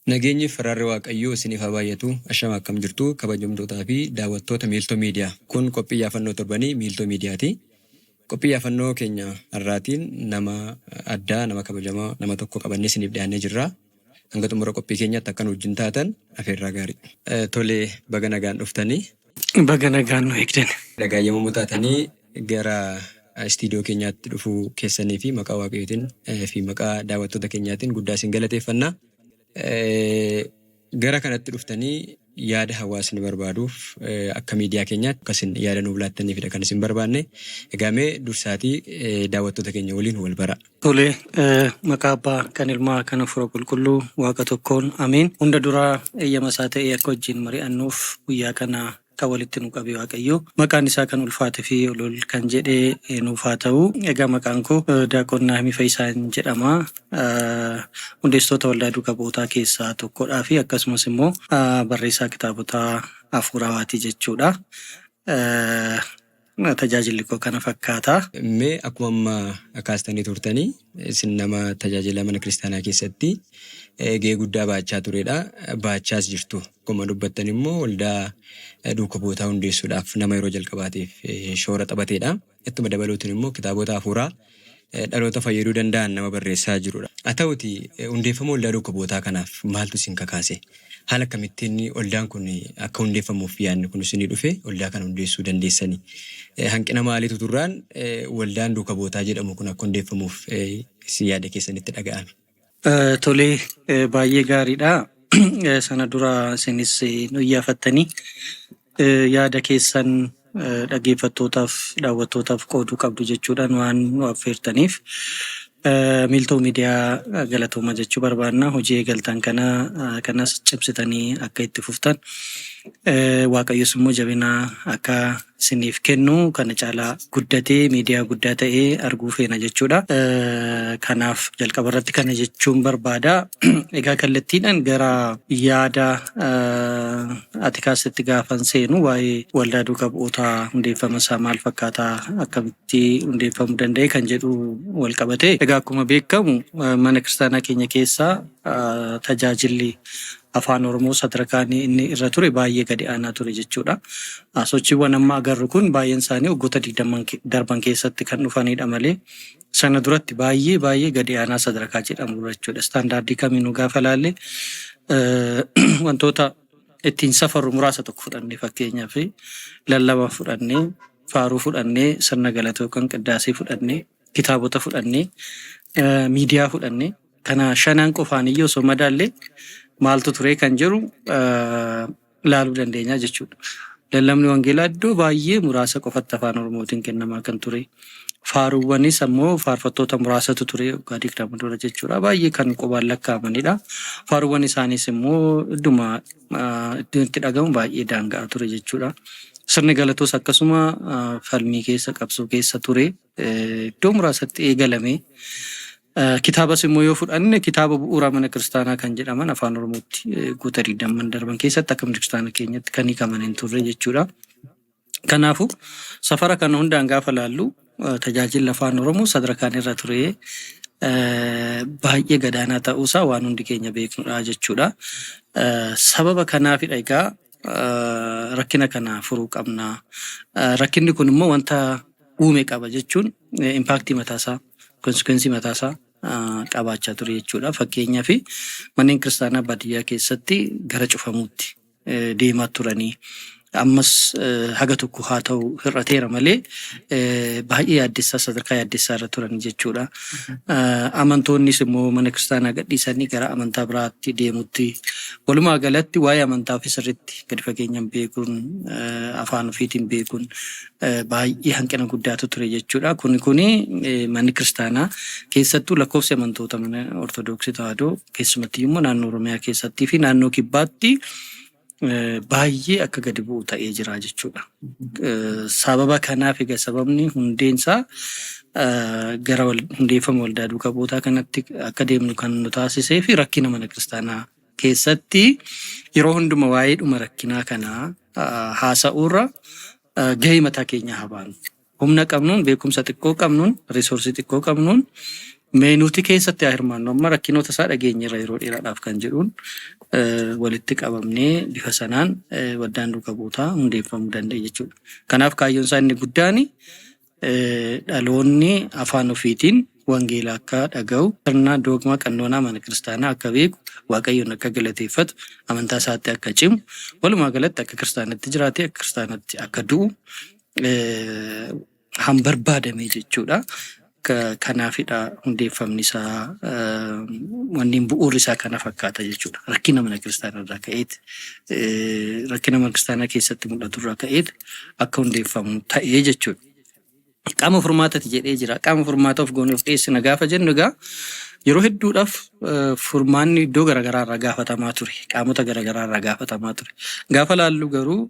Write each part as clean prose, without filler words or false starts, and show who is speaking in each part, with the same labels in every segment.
Speaker 1: Nageenyi Firaarri Waaqayyoo isiniif haa baay'atu. Ashama akkam jirtu kabajamtootaa fi daawwattoota Miiltoo Miidiyaa. Kun qophii yaafannoo torbanii Miiltoo Miidiyaati. Qophii yaafannoo keenya har'aatiin nama addaa, nama kabajamaa, nama tokko qabannee isiniif dhiyaannee jirra. Hanga xumura qophii keenyaatti akkan wajjin taatan afeerraa gaarii. Tolee, baga nagaan dhuftanii.
Speaker 2: Baga nagaan nu eegdan.
Speaker 1: Nagaa yommuu taatanii gara istiidiyoo keenyaatti dhufuu keessanii fi maqaa Waaqayyootiin fi maqaa daawwattoota keenyaatiin guddaa isin galateeffannaa. Gara kanatti dhuftanii yaada hawaasni barbaaduuf akka miidiyaa keenyaatti akkasiin yaada nuuf laattaniifidha kan isin barbaanne. Egaa mee dursaatii daawwattoota keenya waliin wal bara.
Speaker 2: Tolee, maqaa Abbaa kan Ilmaa kan Hafuura Qulqulluu Waaqa tokkoon amiin. Hunda duraa eeyyama isaa ta'ee akka wajjin mari'annuuf guyyaa kana kan walitti nu qabe Waaqayyo. Maqaan isaa kan ulfaate fi ol kan jedhee nuuf haa ta'u. Egaa maqaan koo Daaqon Naahimii Fayyisaan jedhama. Hundeessitoota waldaa duuka bu'ootaa keessaa tokkodhaa fi akkasumas immoo barreessaa kitaabota hafuurawaatii jechuudha. Tajaajilli koo kana fakkaata.
Speaker 1: Mee akkuma amma kaastanii turtanii isin nama tajaajila mana kiristaanaa keessatti gahee guddaa baachaa turedha. Baachaas jirtu. Akkuma dubbattan immoo waldaa duuka bu'ootaa hundeessuudhaaf nama yeroo jalqabaatiif shoora taphateedha. Ittuma dabaluutiin immoo kitaabota hafuuraa dhaloota fayyaduu danda'an nama barreessaa jirudha. Haa ta'uti hundeeffama waldaa duuka bu'ootaa kanaaf maaltu isin kakaase? Haala akkamittiin waldaan kun akka hundeeffamuuf yaadni kun isinii dhufe waldaa kana hundeessuu dandeessanii? Hanqina maaliitu turraan waldaan duuka bu'ootaa jedhamu kun akka hundeeffamuuf yaada keessanitti dhaga'ame?
Speaker 2: Tolee, baay'ee gaariidha. Sana dura isinis nu iyyafattanii yaada keessan dhaggeeffattootaaf daawwattootaaf qooduu qabdu jechuudhaan waan nu affeertaniif Miiltoo Miidiyaa galatooma jechuu barbaanna. Hojii eegaltan kanas cimsitanii akka itti fuftan Waaqayyos immoo jabina akka isiniif kennu kana caalaa guddatee miidiyaa guddaa ta'ee arguu feena jechuudha. Kanaaf jalqaba irratti kana jechuun barbaada. Egaa kallattiidhaan gara yaada ati kaasitti gaafan seenu waa'ee waldaa duuka bu'ootaa hundeeffama isaa maal fakkaataa akkamitti hundeeffamuu danda'e kan jedhu wal qabate. Egaa akkuma beekamu mana kiristaanaa keenya keessaa tajaajilli afaan Oromoo sadarkaan inni irra ture baay'ee gadi aanaa ture jechuudha. Sochiiwwan amma agarru kun baay'een isaanii waggoota 20 darban keessatti kan dhufanidha malee sana duratti baay'ee gadi aanaa sadarkaa jedhamu jechuudha. Istaandaardii kamiinuu gaafa laalle wantoota ittiin safarru muraasa tokko fudhannee fakkeenyaaf lallabaa fudhannee faaruu fudhannee sirna galatoo kan qiddaasee fudhannee kitaabota fudhannee miidiyaa fudhannee kana shanaan qofaan iyyuu osoo madaallee maaltu ture kan jiru laaluu dandeenya jechuudha. Lallabni wangeelaa iddoo baay'ee muraasa qofatti afaan Oromootiin kennamaa kan ture. Faaruuwwanis ammoo faarfattoota muraasatu ture waggaa 20 dura jechuudha. Baay'ee kan qubaan lakkaa'amanidha. Faaruuwwan isaanis immoo idduma iddoo itti dhagahamu baay'ee daanga'aa ture jechuudha. Sirni galatoos akkasuma falmii keessa qabsoo keessa ture. Iddoo muraasatti eegalame. Kitaabas immoo yoo fudhanne kitaaba bu'uura mana kiristaanaa kan jedhaman afaan Oromootti guutaa 20 darban keessatti akka mana kiristaanaa keenyatti kan hiikaman hin turre jechuudha. Kanaafuu safara kana hundaan gaafa laallu tajaajilli afaan Oromoo sadarkaan irra ture baay'ee gadaanaa ta'uusaa waan hundi keenya beeknudha jechuudha. Sababa kanaafidha egaa rakkina kana furuu qabna. Rakkinni kun immoo wanta uume qaba jechuun impaaktii mataasaa, konsekweensii mataasaa qabaachaa ture jechuudha. Fakkeenyaaf manneen kiristaanaa baadiyyaa keessatti gara cufamuutti deemaa turanii ammas haga tokko haa ta'u hir'ateera malee baay'ee yaaddessaa sadarkaa yaaddessaa irra turan jechuudha. Amantoonnis immoo mana kiristaanaa gadhiisanii gara amantaa biraatti deemutti walumaa galatti waa'ee amantaa fi sirriitti gadi fageenyaan beekuun afaan ofiitiin beekuun baay'ee hanqina guddaatu ture jechuudha. Kuni manni kiristaanaa keessattuu lakkoofsi amantoota mana Ortoodooksii Tawaahidoo keessumatti immoo naannoo Oromiyaa keessattii fi naannoo Kibbaatti baay'ee akka gadi bu'u ta'ee jira jechuudha. Sababa kanaaf egaa sababni hundeensaa gara hundeeffama waldaa duuka bu'ootaa kanatti akka deemnu kan nu taasisee fi rakkina mana kiristaanaa keessatti yeroo hunduma waa'ee dhuma rakkinaa kanaa haasa'uurra gahee mataa keenya haa baanu. Humna qabnuun, beekumsa xiqqoo qabnuun, risoorsii xiqqoo qabnuun Meenuuti keessatti haa hirmaannu amma rakkinoota isaa dhageenyerra yeroo dheeraadhaaf kan jedhuun walitti qabamnee bifa sanaan waldaan duuka buutaa hundeeffamuu danda'a jechuudha. Kanaaf kaayyoon isaa inni guddaan dhaloonni afaan ofiitiin wangeela akka dhaga'u, sirna doogmaa qannoonaa mana kiristaanaa akka beeku, waaqayyoon akka galateeffatu, amantaa isaatti akka cimu, walumaa galatti akka kiristaanatti jiraatee akka kiristaanatti akka du'u han barbaadame jechuudha. Kanaafidha hundeeffamni isaa wanni bu'uurri isaa kana fakkaata jechuudha. Rakkina mana kiristaanaa irraa ka'eeti rakkina mana kiristaanaa keessatti mul'atu irraa ka'eeti akka hundeeffamu ta'ee jechuudha. Qaama furmaatati jedhee jira. Qaama furmaata of goonee of dhiyeessina gaafa jennu egaa yeroo hedduudhaaf furmaanni iddoo garaagaraa irraa gaafatamaa ture. Qaamota garaagaraa irraa gaafatamaa ture. Gaafa laallu garuu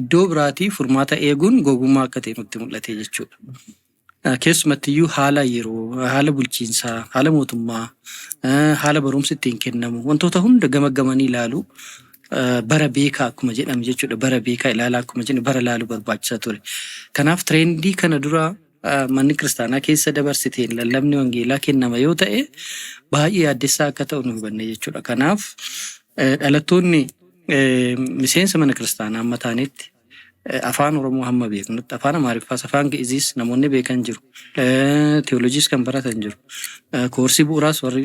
Speaker 2: iddoo biraatii furmaata eeguun gowwummaa akka ta'e nutti mul'ate jechuudha. Keessumattiyyuu haala yeroo, haala bulchiinsaa, haala mootummaa, haala barumsi ittiin kennamu wantoota hunda gamaggamanii ilaalu bara beekaa akkuma jedhamu jechuudha. Bara beekaa ilaalaa akkuma jennu bara laaluu barbaachisaa ture. Kanaaf tireendii kana dura manni kiristaanaa keessa dabarsiteen lallabni wangeelaa kennama yoo ta'e baay'ee yaaddessaa akka ta'u nu hubanne jechuudha. Kanaaf dhalattoonni miseensa mana kiristaanaa amma taanetti afaan Oromoo hamma beeknutti afaan Amaariffaas afaan Gi'iziis namoonni beekan jiru. Teolojiis kan baratan jiru. Koorsii bu'uuraas warri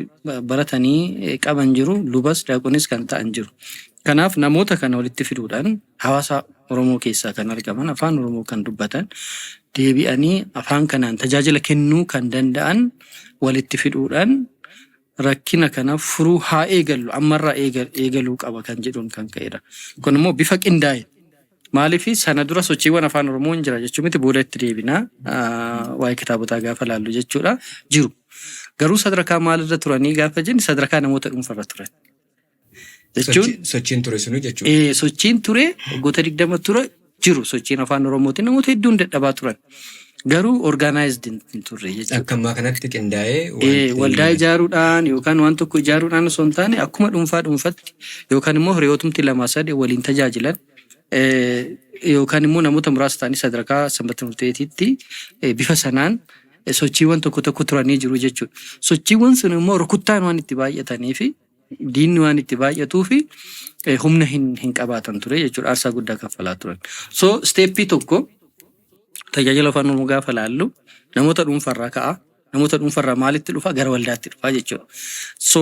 Speaker 2: baratanii qaban jiru. Lubas daaqonis kan ta'an jiru. Kanaaf namoota kana walitti fiduudhaan hawaasa Oromoo keessaa kan argaman afaan Oromoo kan dubbatan deebi'anii afaan kanaan tajaajila kennuu kan danda'an walitti fiduudhaan rakkina kana furuu haa eegallu ammarraa eegaluu qaba kan jedhuun kan ka'edha. Kun immoo bifa qindaa'e. Maaliif sana dura sochiiwwan afaan Oromoo hin jira jechuun miti booda itti deebinaa waa'ee kitaabotaa gaafa laallu jechuudha jiru. Garuu sadarkaa maalirra turanii gaafa jenni sadarkaa namoota dhuunfarra turan.
Speaker 1: Sochiin ture sunu jechuudha.
Speaker 2: Sochiin ture waggoota 20 ture jiru sochiin afaan Oromootiin namoota hedduun dadhabaa turan. Garuu orgaanaayizd hin turre jechuudha.
Speaker 1: Akka ammaa kanatti qindaa'ee
Speaker 2: waldaa ijaaruudhaan yookaan waan tokko ijaaruudhaan osoo hin taane akkuma dhuunfaatti yookaan immoo hiriyootumti lama sadii waliin tajaajilan yookaan immoo namoota muraasa ta'anii sadarkaa sanbata murteetiitti bifa sanaan sochiiwwan tokko turanii jiru jechuudha. Sochiiwwan sun immoo rukuttaan waan itti baay'atanii fi diinni waan itti baay'atuu fi humna hin qabaatan ture jechuudha. Aarsaa guddaa kaffalaa turan. So steeppii tokko tajaajila afaan Oromoo gaafa laallu namoota dhuunfarraa ka'a. Namoota dhuunfarraa maalitti dhufa? Gara waldaatti dhufa jechuudha. So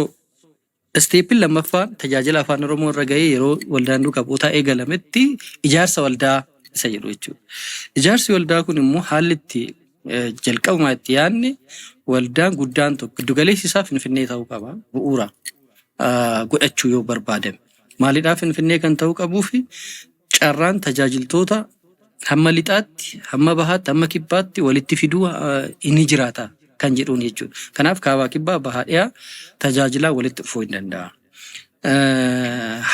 Speaker 2: steeppiin lammaffaan tajaajila afaan Oromoo irra gahee yeroo waldaan duuka buutaa eegalametti ijaarsa waldaa isa jedhu jechuudha. Ijaarsi waldaa kun immoo haalli itti jalqabumaa itti yaadne waldaan guddaan tokko giddugaleessi isaa Finfinnee ta'uu qaba. Bu'uura godhachuu yoo barbaadame. Maalidhaa Finfinnee kan ta'uu qabuu fi carraan tajaajiltoota hamma lixaatti, hamma bahaatti, hamma kibbaatti walitti fiduu inni jiraata kan jedhuun jechuudha. Kanaaf kaabaa kibbaa bahaa dhiyaa tajaajilaa walitti dhufuu hin danda'a.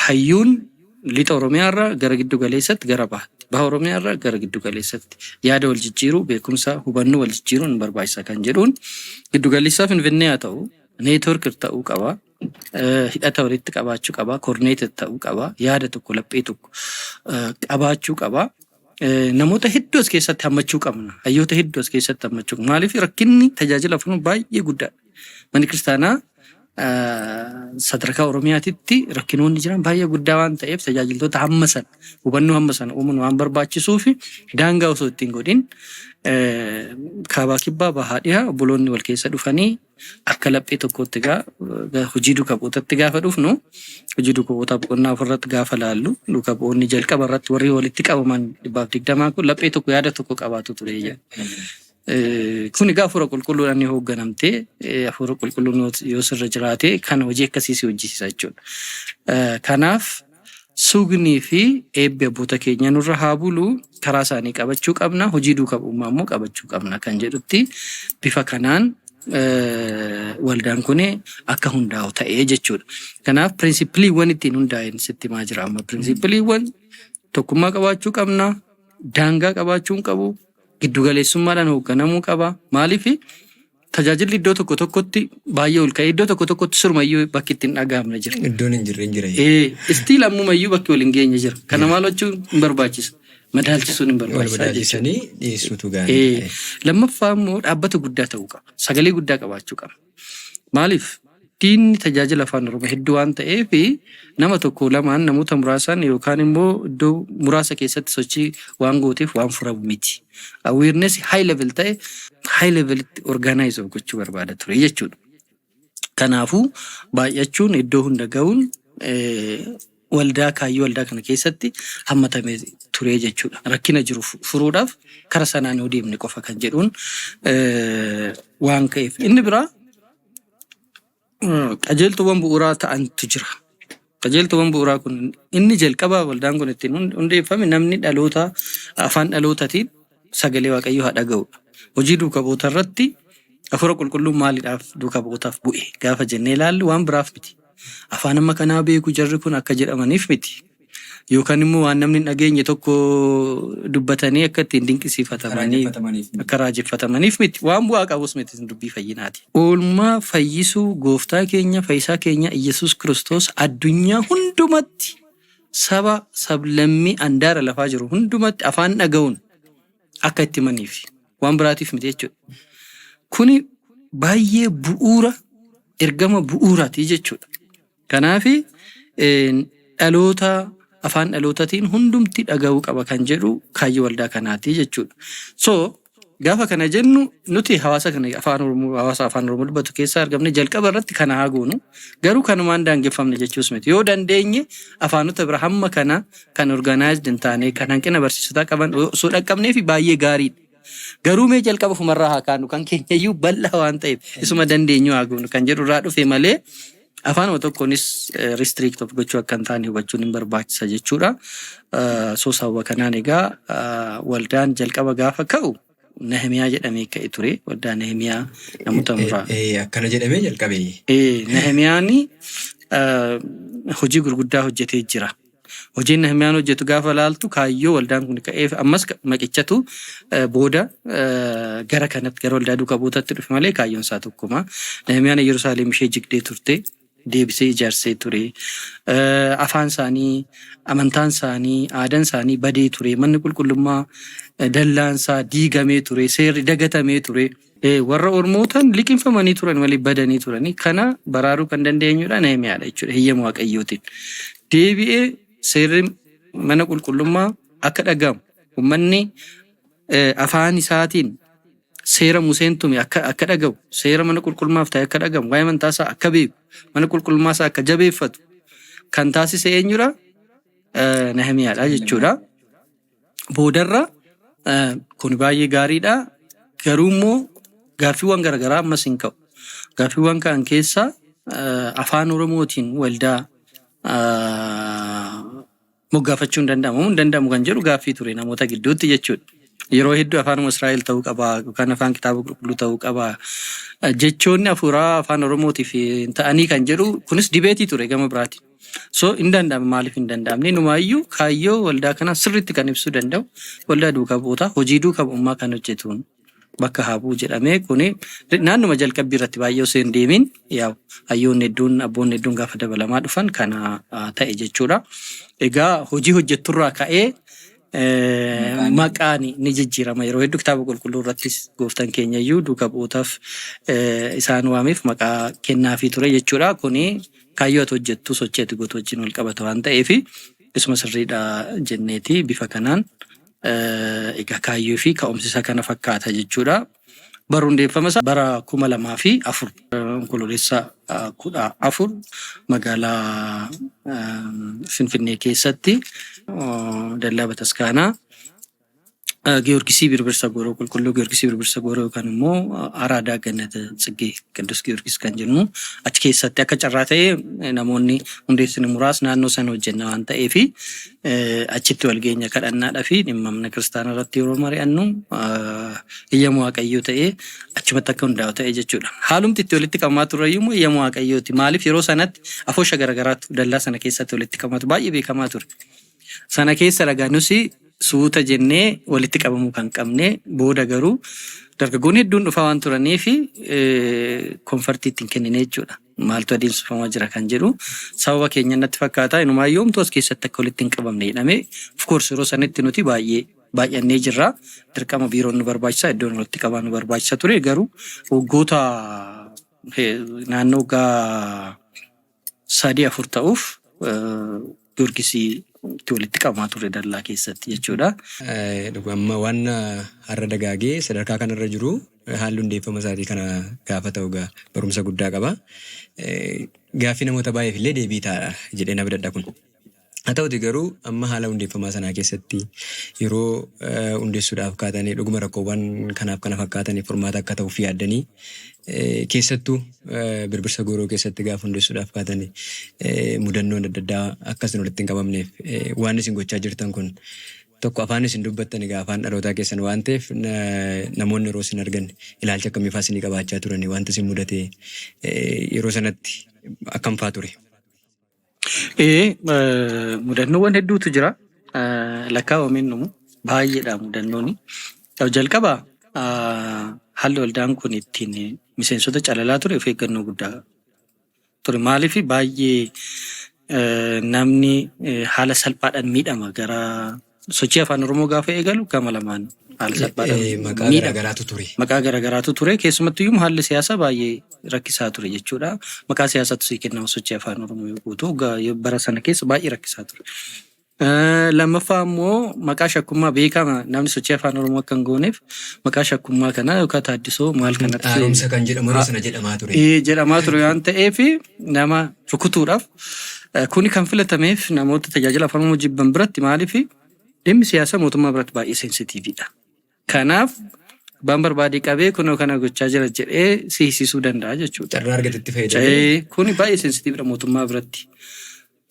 Speaker 2: Hayyuun lixa Oromiyaarraa gara giddu galeessatti gara bahaatti, baha Oromiyaarraa gara giddu galeessatti yaada wal jijjiiruu, beekumsa hubannoo wal jijjiiruun barbaachisa kan jedhuun giddu galeessaa Finfinnee haa ta'u, neetwoorkii ta'uu qaba. Hidhata walitti qabaachuu qaba, koordineetii ta'uu qaba, yaada tokko laphee tokko qabaachuu qaba. Namoota hedduu as keessatti hammachuu qabna. Hayyoota hedduu as keessatti hammachuu qabna. Maaliif rakkinni tajaajila afaan baay'ee guddaadha. Manni kiristaanaa sadarkaa Oromiyaatitti rakkinoonni jiran baay'ee guddaa waan ta'eef tajaajiltoota hammasan hubannoo hammasan uumuun waan barbaachisuu fi daangaa osoo ittiin godhin kaabaa kibbaa bahaa dhiyaa obboloonni wal keessa dhufanii akka laphee tokkotti hojii duuka bu'uutatti gaafa dhufnu hojii duuka bu'uutaa boqonnaa ofirratti gaafa laallu duuka bu'uunni jalqaba irratti warri walitti qabaman 120 kun laphee tokko yaada tokko qabaatu ture. Kun egaa hafuura qulqulluudhaan hoogganamtee hafuura qulqulluun yoo sirra jiraate kan hojii akkasiis hojjisiisa jechuudha. Kanaaf sugnii fi eebbi abboota keenya nurra haa bulu karaa isaanii qabachuu qabna hojii duuka bu'ummaa immoo qabachuu qabna kan jedhutti bifa kanaan waldaan kun akka hundaa'u ta'ee jechuudha. Kanaaf pirinsipiliiwwan ittiin hundaa'een sitti maa jira amma pirinsipiliiwwan tokkummaa qabaachuu qabna daangaa qabaachuu qabu. Giddugaleessummaadhaan hoogganamuu qaba. Maaliif tajaajilli iddoo tokkotti baay'ee ol ka'ee iddoo tokkotti surmayyuu bakki ittiin dhaga'amne jira.
Speaker 1: Iddoon hin jirre hin jira.
Speaker 2: Istiil ammumayyuu bakki wal hin geenye jira. Kana maal gochuun hin barbaachisu. madaalchisuun hin
Speaker 1: Wal
Speaker 2: barbaachisaa jechuudha.
Speaker 1: madaalchisanii dhiyeessuutu gaarii.
Speaker 2: Lammaffaa immoo dhaabbata guddaa ta'uu qaba. Sagalee guddaa qabaachuu qaba. Maaliif? Diinni tajaajila afaan Oromoo hedduu waan ta'eef nama tokko lamaan namoota muraasaan yookaan immoo iddoo muraasa keessatti sochii waan gooteef waan furamu miti. Awareness high level ta'e high levelitti organize gochuu barbaada ture jechuudha. Kanaafuu baay'achuun iddoo hunda ga'uun kaayyoo waldaa kana keessatti hammatamee ture jechuudha. Rakkina jiru furuudhaaf kara sanaan yoo deemne qofa kan jedhuun waan ka'eef. Inni biraa qajeeltuuwwan bu'uuraa ta'antu jira. Qajeeltuuwwan bu'uuraa kun inni jalqaba waldaan kun ittiin hundeeffame namni afaan dhalootaatiin sagalee waaqayyoo haa dhaga'udha. Hojii duukaa bu'ootaa irratti hafuura qulqulluun maaliidhaaf duukaa bu'ootaaf bu'e gaafa jennee ilaallu waan biraaf miti. Afaan amma kanaa beeku jarri kun akka jedhamaniif miti. Yookaan immoo waan namni dhageenye tokko dubbatanii akka ittiin dinqisiifatamanii akka raajeffatamaniif miti. Waan bu'aa qabus miti dubbii fayyinaati. Oolmaa fayyisuu gooftaa keenya fayyisaa keenya Iyyasuus Kiristoos addunyaa hundumatti saba sablammii handaara lafaa jiru hundumatti afaan dhaga'uun akka itti himaniif waan biraatiif miti jechuudha. Kuni baay'ee ergama bu'uuraati jechuudha. Kanaafi afaan dhalootaatiin hundumti dhaga'uu qaba kan jedhu kaayyoo waldaa kanaati jechuudha. So gaafa kana jennu nuti hawaasa afaan Oromoo dubbatu keessaa argamne jalqaba irratti kana haa goonu garuu kanumaan daangeffamne jechuus miti. Yoo dandeenye afaanota bira hamma kana kan organized hin taane kan hanqina barsiisotaa qaban osoo dhaqqabnee fi baay'ee gaariidha. Garuu mee jalqaba fumarraa haa kaanu kan keenyayyuu bal'aa waan ta'eef isuma dandeenyu haa goonu kan jedhu irraa dhufe malee afaanuma tokkonis restrict of gochuu akka hin taane hubachuun hin barbaachisa jechuudha. Sababa kanaan egaa waldaan jalqaba gaafa ka'u Nehemiyaa jedhamee ka'e ture. Waldaa Nehemiyaa namoota muraa.
Speaker 1: Akkana jedhamee jalqabe.
Speaker 2: Nehemiyaan hojii gurguddaa hojjetee jira. Hojiin Nehemiyaan hojjetu gaafa laaltu kaayyoo waldaan kun ka'eef ammas maqichatu booda gara kanatti gara waldaa duukaa buutatti dhufe malee kaayyoon isaa tokkuma. Nehemiyaan Yerusaalem ishee jigdee turte. Deebisee ijaarsee ture. Afaan isaanii, amantaan isaanii, aadaan isaanii badee ture. Manni qulqullummaa dallaan isaa diigamee ture. Seerri dagatamee ture. Warra Ormootaan liqinfamanii turan malee badanii turanii kana baraaruu kan dandeenyudha Nehemiyaadha jechuudha. Hiyyama Waaqayyootiin. Deebi'ee seerri mana qulqullummaa akka dhagahamu uummanni afaan isaatiin seera Museen tume akka dhagahu, seera mana qulqullummaaf ta'e akka dhagahu, waa'ee amantaa isaa akka beeku, mana qulqullummaa isaa akka jabeeffatu kan taasise eenyudha? Nehemiyaadha jechuudha. Boodarra kun baay'ee gaariidha. Garuu immoo gaaffiiwwan garaagaraa ammas hin ka'u. Gaaffiiwwan kaan keessaa afaan Oromootiin waldaa moggaafachuu hin danda'amu kan jedhu gaaffii ture namoota gidduutti jechuudha. Yeroo hedduu afaanuma Israa'el ta'uu qaba yookaan afaan kitaaba qulqulluu ta'uu qaba. Jechoonni hafuuraa afaan Oromootiif ta'anii kan jedhu kunis dibeetii ture gama biraati. So hin danda'amu maaliif hin danda'amne numaayyuu kaayyoo waldaa kana sirriitti kan ibsuu danda'u waldaa duukaa bu'ootaa hojii duukaa bu'ummaa kan hojjetuun bakka haa bu'u jedhamee kuni naannuma jalqabbii irratti baay'ee osoo hin deemin hayyoonni hedduun abboonni hedduun gaafa dabalamaa dhufan kana ta'e jechuudha. Egaa hojii hojjetturraa ka'ee maqaan ni jijjiirama. Yeroo hedduu kitaaba qulqulluu irrattis gooftaan keenya iyyuu duukaa bu'ootaaf isaan waameef maqaa kennaafii ture jechuudha. Kuni kaayyoo ati hojjettu sochii ati gootu wajjin wal qabata waan ta'eef isuma sirriidha jenneeti bifa kanaan egaa kaayyoo fi ka'umsiisa kana fakkaata jechuudha. Barruun hundeeffama isaa bara 2004 onkololeessa 14 magaalaa Finfinnee keessatti dallaa Bataskaanaa Giyoorgisii Birbirsa Gooroo qulqulluu Giyoorgisii Birbirsa Gooroo yookaan immoo Araadaa Gannata Tsiggee Qidduus Giyoorgis kan jennu achi keessatti akka carraa ta'ee namoonni hundeessanii muraasni naannoo sana hojjenna waan ta'eef achitti walgeenya kadhannaadhaa fi dhimma mana kiristaanaa irratti yeroo mari'annu iyyamoo Waaqayyoo ta'ee achumatti akka hundaa'u ta'e jechuudha. Haalumti itti walitti qabamaa turre immoo iyyamoo Waaqayyooti. Maaliif yeroo sanatti afoosha garaagaraatu dallaa sana keessatti walitti qabamatu baay'ee beekamaa ture. Sana keessa ragaa nusi suuta jennee walitti qabamuu kan qabne booda garuu dargaggoonni hedduun dhufaa waan turanii fi konfartii ittiin kennine jechuudha. Maaltu adeemsifamaa jira kan jedhu sababa keenya natti fakkaata. Inumaayyuu homtuu as keessatti akka walitti hin qabamne jedhamee of course yeroo sanatti nuti baay'annee jirra. Dirqama biiroon nu barbaachisa, iddoon walitti qabaa nu barbaachisa ture. Garuu waggoota naannoo waggaa 3-4 ta'uuf Giyoorgisii itti walitti qabamaa ture dallaa keessatti jechuudha.
Speaker 1: Amma waan har'a dagaagee sadarkaa kanarra jiru haalli hundeeffama isaatii kana gaafa ta'u barumsa guddaa qaba. Gaaffii namoota baay'eef illee deebii ta'a jedhee na bidadha kun. Haa ta'uti garuu amma haala hundeeffamaa sanaa keessatti yeroo hundeessuudhaaf kaatanii dhuguma rakkoowwan kanaaf kana fakkaatanii furmaata akka ta'uuf yaaddanii keessattuu birbirsa gooroo keessatti gaafa hundeessuudhaaf kaatanii mudannoon adda addaa akkasiin walitti hin qabamneef waan isin gochaa jirtan kun tokko afaan isin dubbattan egaa afaan dhalootaa keessan waan ta'eef namoonni yeroo isin argan ilaalcha akkamiifaa isinii qabaachaa turanii wanta isin mudate yeroo sanatti akkam fa'aa ture?
Speaker 2: Mudannoowwan hedduutu jira. Lakkaa'ameen numu baay'eedha mudannooni. Jalqaba haalli waldaan kun ittiin miseensota calalaa ture of eeggannoo guddaa ture. Maaliif baay'ee namni haala salphaadhaan miidhama gara sochii afaan Oromoo gaafa eegalu gama lamaan haala salphaadhaan
Speaker 1: Maqaa garaagaraatu ture.
Speaker 2: Maqaa garaagaraatu ture. Keessumattuu haalli siyaasaa baay'ee rakkisaa ture jechuudha. Maqaa siyaasaatu sii kennama sochii afaan Oromoo yoo guutuu bara sana keessa baay'ee rakkisaa ture. Lammaffaa immoo maqaa shakkummaa beekama namni sochii afaan Oromoo akka hin gooneef maqaa shakkummaa kana yookaan taaddisoo maal kanatti
Speaker 1: Haaromsa kan jedhamu yeroo sana jedhamaa ture.
Speaker 2: Jedhamaa ture waan ta'eef nama rukutuudhaaf kuni kan filatameef namoota tajaajila afaan Oromoo jibban biratti maaliif dhimmi siyaasaa mootummaa biratti baay'ee sensitiiviidha. Kanaaf abbaan barbaadee qabee kunoo kana gochaa jira jedhee siisisuu danda'a jechuudha.
Speaker 1: Carraa argatetti fayyadamee.
Speaker 2: Kuni baay'ee sensitiividha mootummaa biratti.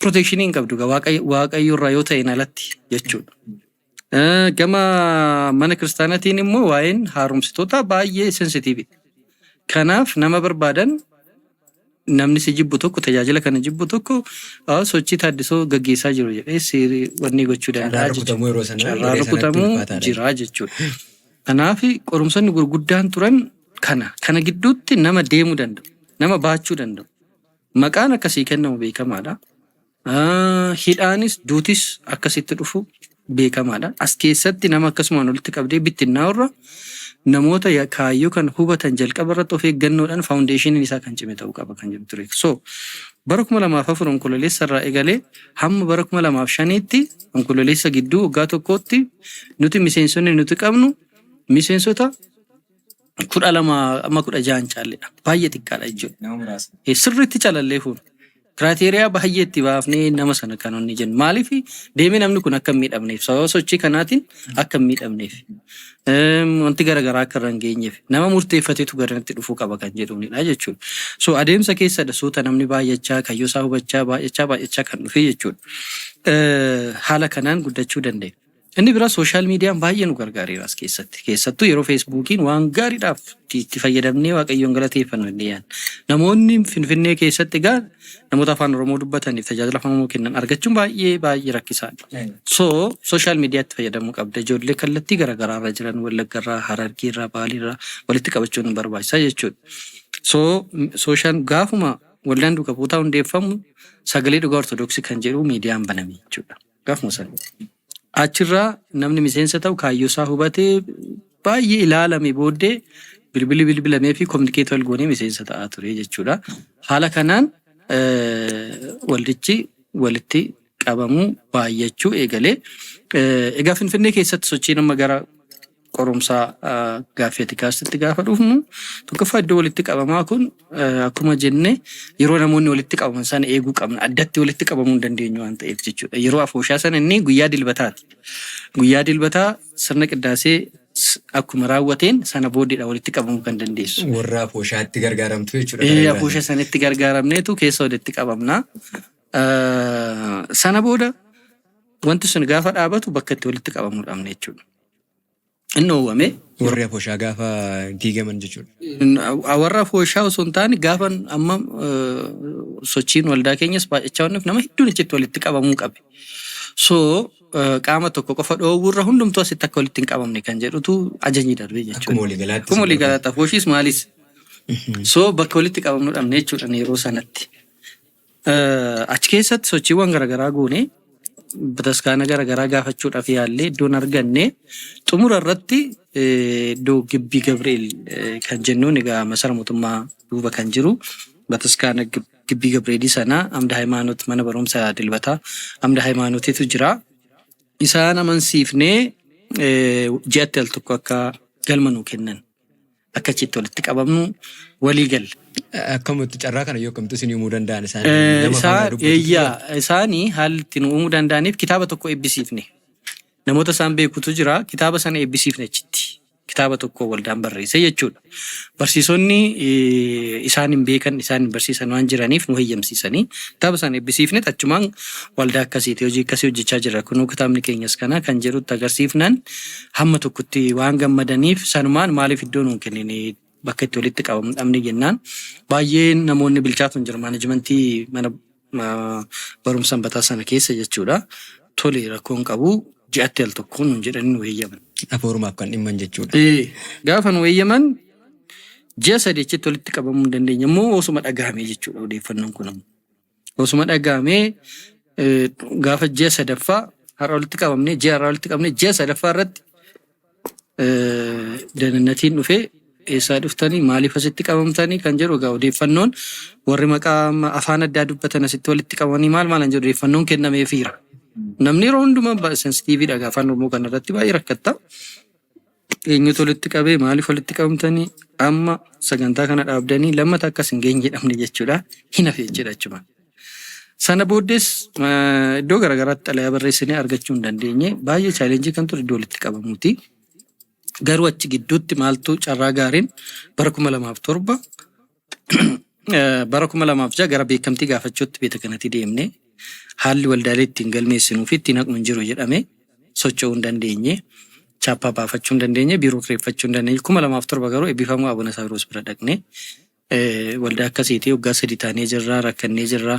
Speaker 2: Protection hin qabdu waaqayyo irraa yoo ta'e alatti jechuudha. Gama mana kiristaanaatiin immoo waa'een haaromsitoota baay'ee sensitiividha. Kanaaf nama barbaadan namni si jibbu tokko tajaajila kana jibbu tokko sochii taaddisoo gaggeessaa jiru jedhee wanni gochuu danda'a jechuudha. Carraa rukutamuu jira jechuudha. Kanaaf qorumsoonni gurguddaan turan kana gidduutti nama deemuu danda'u, nama baachuu danda'u. Maqaan akkasii kennamu beekamaadha. Hidhaanis duutis akkasitti dhufu beekamaadha. As keessatti nama akkasumaan walitti qabdee bittinnaa'urra namoota kaayyoo kan hubatan jalqaba irratti of eeggannoodhaan faawundeeshiniin isaa kan cime ta'uu qaba kan jedhu ture. So bara 2004 onkololeessa irraa eegalee hamma bara 2005tti onkololeessa gidduu waggaa tokkootti nuti miseensonni nuti qabnu miseensota 12 amma 16 caalledha. Baay'ee xiqqaadha jechuudha. Sirriitti calallee fuunu. Kiraateriyaa baay'ee itti baafnee nama sana kan inni jennu. Maaliif deemee namni kun akka hin miidhamneef sababa sochii kanaatiin akka hin miidhamneef wanti garaagaraa akka irra hin geenyeef nama murteeffateetu garanatti dhufuu qaba kan jedhuunidha jechuudha. So adeemsa keessadha suuta namni baay'achaa kayyoo isaa hubachaa baay'achaa kan dhufe jechuudha. Haala kanaan guddachuu danda'e. Inni biraa sooshaal miidiyaan baay'ee nu gargaareera as keessatti. Keessattuu yeroo feesbuukiin waan gaariidhaaf itti fayyadamnee waaqayyoon galateeffannu inni yaadna. Namoonni Finfinnee keessatti egaa namoota afaan Oromoo dubbataniif tajaajila afaan Oromoo kennan argachuun baay'ee rakkisaadha. So sooshaal miidiyaatti fayyadamuu qabda. Ijoollee kallattii garaagaraarra jiran Wallaggarraa, Harargeerraa, Baaliirraa walitti qabachuun nu barbaachisa jechuudha. So sooshaal gaafuma waldaan duuka buutaa hundeeffamu sagalee dhugaa ortodoksii kan jedhu miidiyaan baname jechuudha. Gaafuma sana. Achirraa namni miseensa ta'u kaayyoo isaa hubatee baay'ee ilaalame booddee bilbilamee fi kominikeetii wal goonee miseensa ta'aa ture jechuudha. Haala kanaan waldichi walitti qabamuu baay'achuu eegalee egaa Finfinnee keessatti sochiin amma gara qorumsaa gaaffii kaasitti gaafa dhufnu tokkoffaa iddoo walitti qabamaa kun akkuma jenne yeroo namoonni walitti qabaman sana eeguu qabna. Addatti walitti qabamuu hin dandeenyu waan ta'eef jechuudha. Yeroo afooshaa sana inni guyyaa dilbataati. Guyyaa dilbataa sirna qiddaasee akkuma raawwateen sana booddeedha walitti qabamuu kan dandeessu.
Speaker 1: Warra afooshaatti gargaaramtu jechuudha.
Speaker 2: Afoosha sanatti gargaaramneetu keessa walitti qabamna. Sana booda wanti sun gaafa dhaabatu bakka itti walitti qabamuu dhabne jechuudha. Inni uumame.
Speaker 1: Warri afooshaa gaafa diigaman jechuudha.
Speaker 2: Warra afooshaa osoo hin taane gaafa amma sochiin waldaa keenyas baay'achaa wanneef nama hedduun achitti walitti qabamuu qabe. So qaama tokko qofa dhoowwurra hundumtuu asitti akka walitti hin qabamne kan jedhutu ajajni darbe jechuudha.
Speaker 1: Akkuma waliigalaatti.
Speaker 2: Akkuma waliigalaatti afooshiis maalis. So bakka walitti qabamnu dhabne jechuudha yeroo sanatti. Achi keessatti sochiiwwan garaagaraa goone bataskaana garaagaraa gaafachuudhaaf yaallee iddoon arganne xumura irratti iddoo Gibbii Gabri'eel kan jennuun egaa masara mootummaa duuba kan jiru bataskaana Gibbii Gabri'eelii sana amda hayimaanoot mana barumsaa Dilbataa amda hayimaanootiitu jira. Isaan amansiifnee ji'atti al tokko akka galma nuu kennan akka achitti walitti qabamnu walii galle.
Speaker 1: Akkamitti carraa kana yoo kamtu isin uumuu danda'an
Speaker 2: isaanii haalli ittiin uumuu danda'aniif kitaaba tokko eebbisiifne. Namoota isaan beekutu jira kitaaba sana eebbisiifne achitti. Kitaaba tokko waldaan barreesse jechuudha. Barsiisonni isaan hin beekan isaan hin barsiisan waan jiraniif nu heeyyamsiisanii kitaaba sana eebbisiifne achumaan waldaa akkasiiti hojii akkasii hojjechaa jira. Kunuu kitaabni keenyas kana kan jedhutti agarsiifnan hamma tokkotti waan gammadaniif sanumaan maaliif iddoo nuun kennine bakka itti walitti qabamu dhabne jennaan baay'een namoonni bilchaatu hin jiru maanajimentii mana barumsa Sanbataa sana keessa jechuudha. Tole rakkoon qabu ji'atti al tokkoon nuun jedhanii nu heeyyaman.
Speaker 1: Afoorumaaf kan dhimman jechuudha.
Speaker 2: Gaafa nu heeyyaman ji'a sadeechitti walitti qabamuu hin dandeenya immoo osuma dhagahamee jechuudha odeeffannoon kun. Osuma dhagahamee gaafa ji'a sadaffaa har'a walitti qabamnee ji'a har'a walitti qabnee ji'a sadaffaa irratti danannatiin dhufee eessaa dhuftanii maaliif asitti qabamtanii kan jedhu egaa odeeffannoon warri maqaa afaan addaa dubbatan asitti walitti qabamanii maal maalan jedhu odeeffannoon kennameefiira. Namni yeroo hundumaa sensitiiviidha afaan Oromoo kanarratti baay'ee rakkatta. Eenyutu walitti qabee maaliif walitti qabamtanii amma sagantaa kana dhaabdanii lammata akkas hin geenye jedhamne jechuudha. Hin hafe jechuudha achuma. Sana booddees iddoo garaagaraatti xalayaa barreessinee argachuu hin dandeenye baay'ee chaalenjii kan ture iddoo walitti qabamuuti. Garuu achi gidduutti maaltu carraa gaariin bara 2007 bara 2006 gara beekamtii gaafachuutti beeta kanatti deemne. Haalli waldaalee ittiin galmeessinuu fi ittiin haqnu hin jiru jedhame socho'uu hin dandeenye chaappaa baafachuu hin dandeenye biiroo kireeffachuu hin dandeenye 2007 garuu eebbifamuu Abuna Saawiroos bira dhaqne waldaa akkasiitii waggaa 3 taanee jirra rakkannee jirra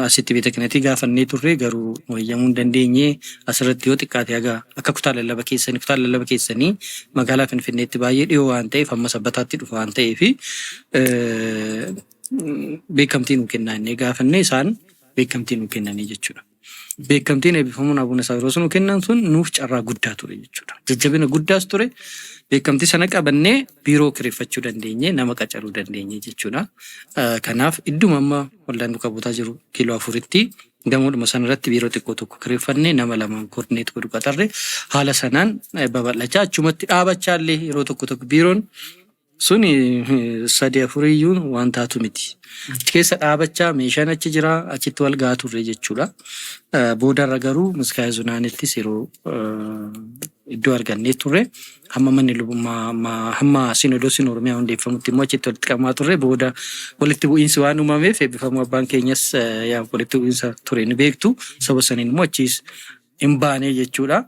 Speaker 2: asitti beeta kanatti gaafannee turre garuu wayyamuu hin dandeenye asirratti yoo xiqqaate akka kutaa lallaba keessanii magaalaa Finfinneetti baay'ee dhiyoo waan ta'eef amma Sabbataatti dhufa waan ta'eef beekamtii nu kennaa inni gaafannee isaan beekamtii nu kennanii jechuudha. Beekamtiin eebbifamuun Abuna Saawiroos nu kennan sun nuuf carraa guddaa ture jechuudha. Jajjabina guddaas ture. Beekamtii sana qabannee biiroo kireeffachuu dandeenye nama qacaruu dandeenye jechuudha. Kanaaf idduma amma waldaan duukaa buutaa jiru kiiloo 4tti gamoodhuma sanarratti biiroo xiqqoo tokko kireeffannee nama 2 koordineet godhu qaxarre haala sanaan babal'achaa achumatti dhaabachaallee yeroo tokko biiroon suni 3-4 iyyuu waan taatu miti. Achi keessa dhaabachaa meeshaan achi jira achitti wal gahaa turre jechuudha. Boodarra garuu Miskaaya Zunaanittis yeroo iddoo argannee turre hamma manni lubummaa hamma Sinodoosiin Oromiyaa hundeeffamutti immoo achitti walitti qabamaa turre booda walitti bu'iinsi waan uumameef eebbifamuu abbaan keenyas walitti bu'iinsa ture ni beektu saba saniin immoo achiis hin baane jechuudha.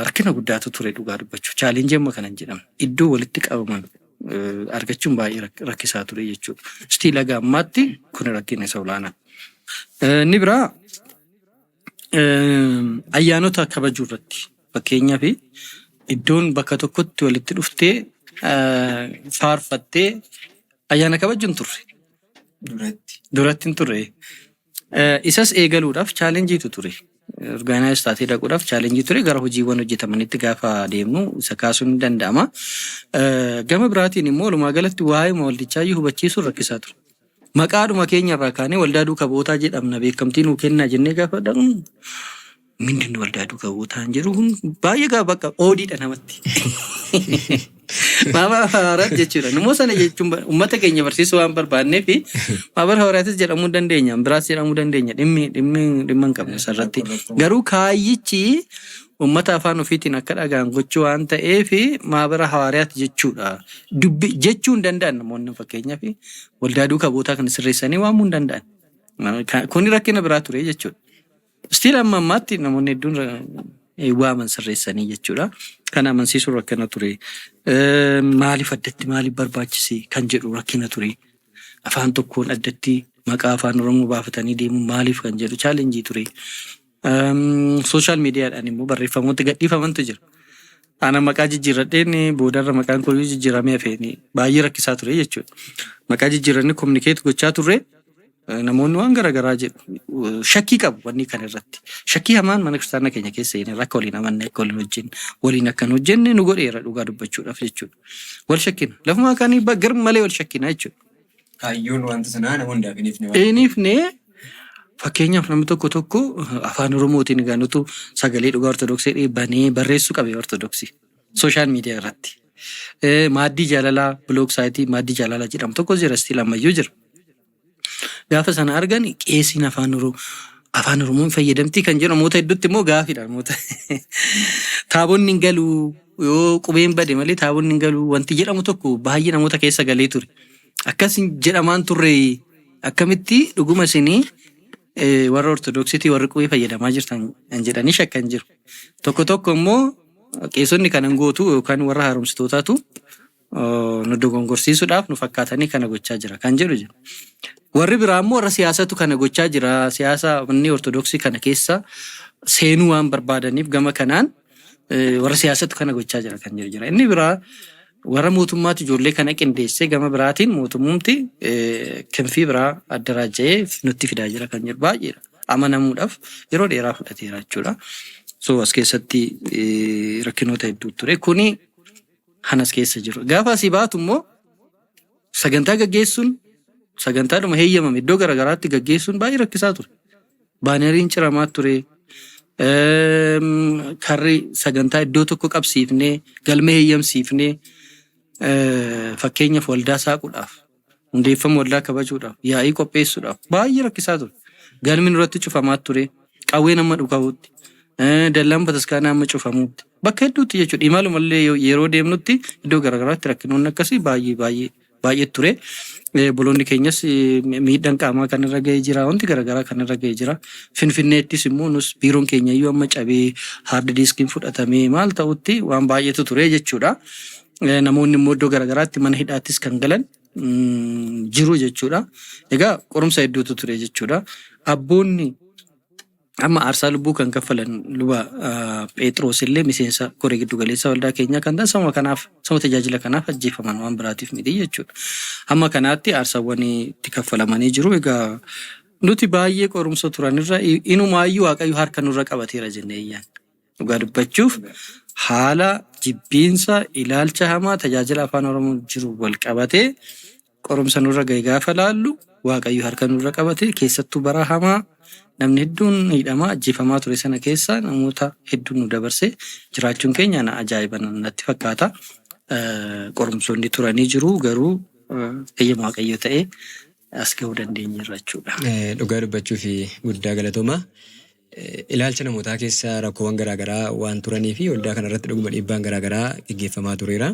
Speaker 2: Rakkina guddaatu ture dhugaa dubbachuu chaalenjii amma kanan jedhamu iddoo walitti qabaman argachuun baay'ee rakkisaa ture jechuudha. Stiil haga ammaatti kun rakkina isa olaanaa. Inni biraa ayyaanota kabajuu irratti fakkeenyaaf iddoon bakka tokkotti walitti dhuftee faarfattee ayyaana kabajuun turre. Duratti hin turre. Isas eegaluudhaaf chaalenjiitu ture. Orgaanaayis taatee dhaquudhaaf chaalenjii ture gara hojiiwwan hojjetamanitti gaafa deemnu isa kaasuun ni danda'ama. Gama biraatiin immoo walumaa galatti waa'ee waldichaa hubachiisuun rakkisaa ture. Maqaadhuma keenyarraa kaanee waldaa duukaa bu'ootaa jedhamna beekamtii nuu kennaa jennee gaafa dhaqnu mindinni waldaa duukaa bu'ootaa hin jiru kun baay'ee gaafa bakka oodiidha namatti. Maabara Hawaaraat jechuudha. Namoo sana jechuun uummata keenya barsiisuu waan barbaannee fi maabara Hawaaraatis jedhamuu dandeenya. Biraas jedhamuu dandeenya. Dhimma hin qabne asirratti. Garuu kaayyichi uummata afaan ofiitiin akka dhagaan gochuu waan ta'eef maabara Hawaaraat jechuudha. Jechuu hin danda'an namoonni fakkeenyaaf waldaa duukaa bu'ootaa kan sirreessanii waamuu hin danda'an. Kuni rakkina biraa ture jechuudha. Stiil amma ammaatti namoonni hedduun waaman sirreessanii jechuudha. Kan amansiisuu rakkina ture. Maaliif addatti maaliif barbaachise kan jedhu rakkina ture. Afaan tokkoon addatti maqaa afaan Oromoo baafatanii deemuun maaliif kan jedhu chaalenjii ture. Sooshaal miidiyaadhaan immoo barreeffamoota gadhiifamantu jira. Ana maqaa jijjiirradheen boodarra maqaan koo jijjiiramee hafeen baay'ee rakkisaa ture jechuudha. Maqaa jijjiirranni kominikeet gochaa turre namoonni waan garaagaraa jedhu shakkii qabu wanni kana irratti. Shakkii hamaan mana kiristaanaa keenya keessa hin akka waliin amanne akka waliin hojjenne waliin akkan hojjenne nu godheera dhugaa dubbachuudhaaf jechuudha. Wal shakkina lafuma kaanii gar malee wal shakkina jechuudha.
Speaker 1: Kaayyoon wanta sanaa namoonni daafiniifne.
Speaker 2: Eenifne fakkeenyaaf namni tokko afaan Oromootiin gaanutu sagalee dhugaa Ortodoksii dhiibbanii barreessuu qabe Ortodoksii sooshaal miidiyaa irratti. Maaddii jaalalaa biloog saayitii maaddii jaalalaa jedhamu tokko jira stiil ammayyuu jira. Gaafa sana argan qeesiin afaan Oromoon fayyadamtii kan jedhu namoota hedduutti immoo gaafidha namoota. Taabonni hin galu yoo qubeen bade malee taabonni hin galu wanti jedhamu tokko baay'ee namoota keessa galee ture. Akkas jedhamaan turre akkamitti dhuguma isinii warra Ortodoksiitii warri qubee fayyadamaa jirtan jedhanii shakkan jiru. Tokko immoo qeesonni kanan gootu yookaan warra haaromsitootaatu nu dogongorsiisuudhaaf nu fakkaatanii kana gochaa jira kan jedhu jira. Warri biraa immoo warra siyaasatu kana gochaa jira. Siyaasa inni Ortodoksii kana keessa seenuu waan barbaadaniif gama kanaan warra siyaasatu kana gochaa jira kan jedhu jira. Inni biraa warra mootummaatti ijoollee kana qindeessee gama biraatiin mootummumti kinfii biraa addaraaja'ee nutti fidaa jira kan jedhu baay'eedha. Amanamuudhaaf yeroo dheeraa fudhateera jechuudha. So as keessatti rakkinoota hedduu ture. Kuni hanas keessa jiru. Gaafa asii baatu immoo sagantaa gaggeessuun sagantaadhuma heeyyamame iddoo garaagaraatti gaggeessuun baay'ee rakkisaa ture. Baaneriin ciramaa ture. Karri sagantaa iddoo tokko qabsiifnee galmee heeyyamsiifnee fakkeenyaaf waldaa saaquudhaaf hundeeffama waldaa kabajuudhaaf yaa'ii qopheessuudhaaf baay'ee rakkisaa ture. Galmi nurratti cufamaa ture. Qawwee nama dhugahuutti. Dallaan bataskaanaa amma cufamuutti. Bakka hedduutti jechuudha. Imaalumallee yeroo deemnutti iddoo garaagaraatti rakkinoonni akkasii baay'ee ture. Boloonni keenyas miidhaan qaamaa kan irra ga'ee jira. Wanti garaagaraa kan irra ga'ee jira. Finfinneettis immoo nus biiroon keenya iyyuu amma cabee haardi diiskiin fudhatamee maal ta'utti waan baay'eetu ture jechuudha. Namoonni immoo iddoo garaagaraatti mana hidhaattis kan galan jiru jechuudha. Egaa qorumsa hedduutu ture jechuudha. Abboonni amma aarsaa lubbuu kan kaffalan luba Phexros illee miseensa koree giddu galeessa waldaa keenyaa kan ta'an sama tajaajila kanaaf ajjeefaman waan biraatiif miti jechuudha. Amma kanaatti aarsaawwan itti kaffalamanii jiru. Egaa nuti baay'ee qorumsa turanirra inumaayyuu Waaqayyo harka nurra qabateera jennee iyyaan. Dhugaa dubbachuuf haala jibbiinsa ilaalcha hamaa tajaajila afaan Oromoo jiru wal qabatee qorumsa nurra ga'e gaafa laallu Waaqayyo harka nurra qabatee keessattuu bara hamaa namni hedduun hidhamaa ajjeefamaa ture sana keessa namoota hedduun nu dabarsee jiraachuun keenya na ajaa'iba natti fakkaata. Qorumsoonni turanii jiru garuu eeyyama Waaqayyo ta'ee as gahuu dandeenyeerra jechuudha.
Speaker 1: Dhugaa dubbachuu fi guddaa galatooma. Ilaalcha namootaa keessa rakkoowwan garaagaraa waan turanii fi waldaa kanarratti dhuguma dhiibbaan garaagaraa gaggeeffamaa tureera.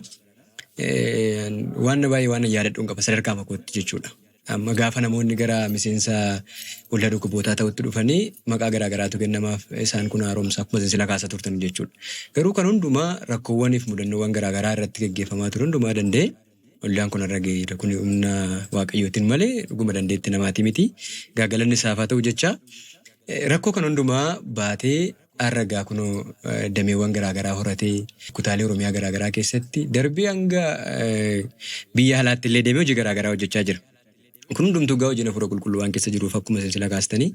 Speaker 1: Waan baay'ee waan yaadadhuun qaba sadarkaa makootti jechuudha. Amma gaafa namoonni gara miseensa waldaa dhukkubootaa ta'utti dhufanii maqaa garaagaraatu kennamaaf isaan kun haaromsa akkuma sila kaasaa turtan jechuudha. Garuu kan hundumaa rakkoowwaniif mudannoowwan garaagaraa irratti gaggeeffamaa ture hundumaa danda'e waldaan kun irra ga'eera. Kun humna Waaqayyootiin malee dhuguma dandeetti namaati miti. Gaagalanni isaaf haa ta'u jecha rakkoo kan hundumaa baatee arragaa kunoo dameewwan garaagaraa horatee kutaalee Oromiyaa garaagaraa keessatti darbee hanga biyya alaatti illee deemee hojii garaagaraa hojjechaa jira. Kun hundumtuu gaa hojii hafuura qulqulluu waan keessa jiruuf akkuma sila kaastanii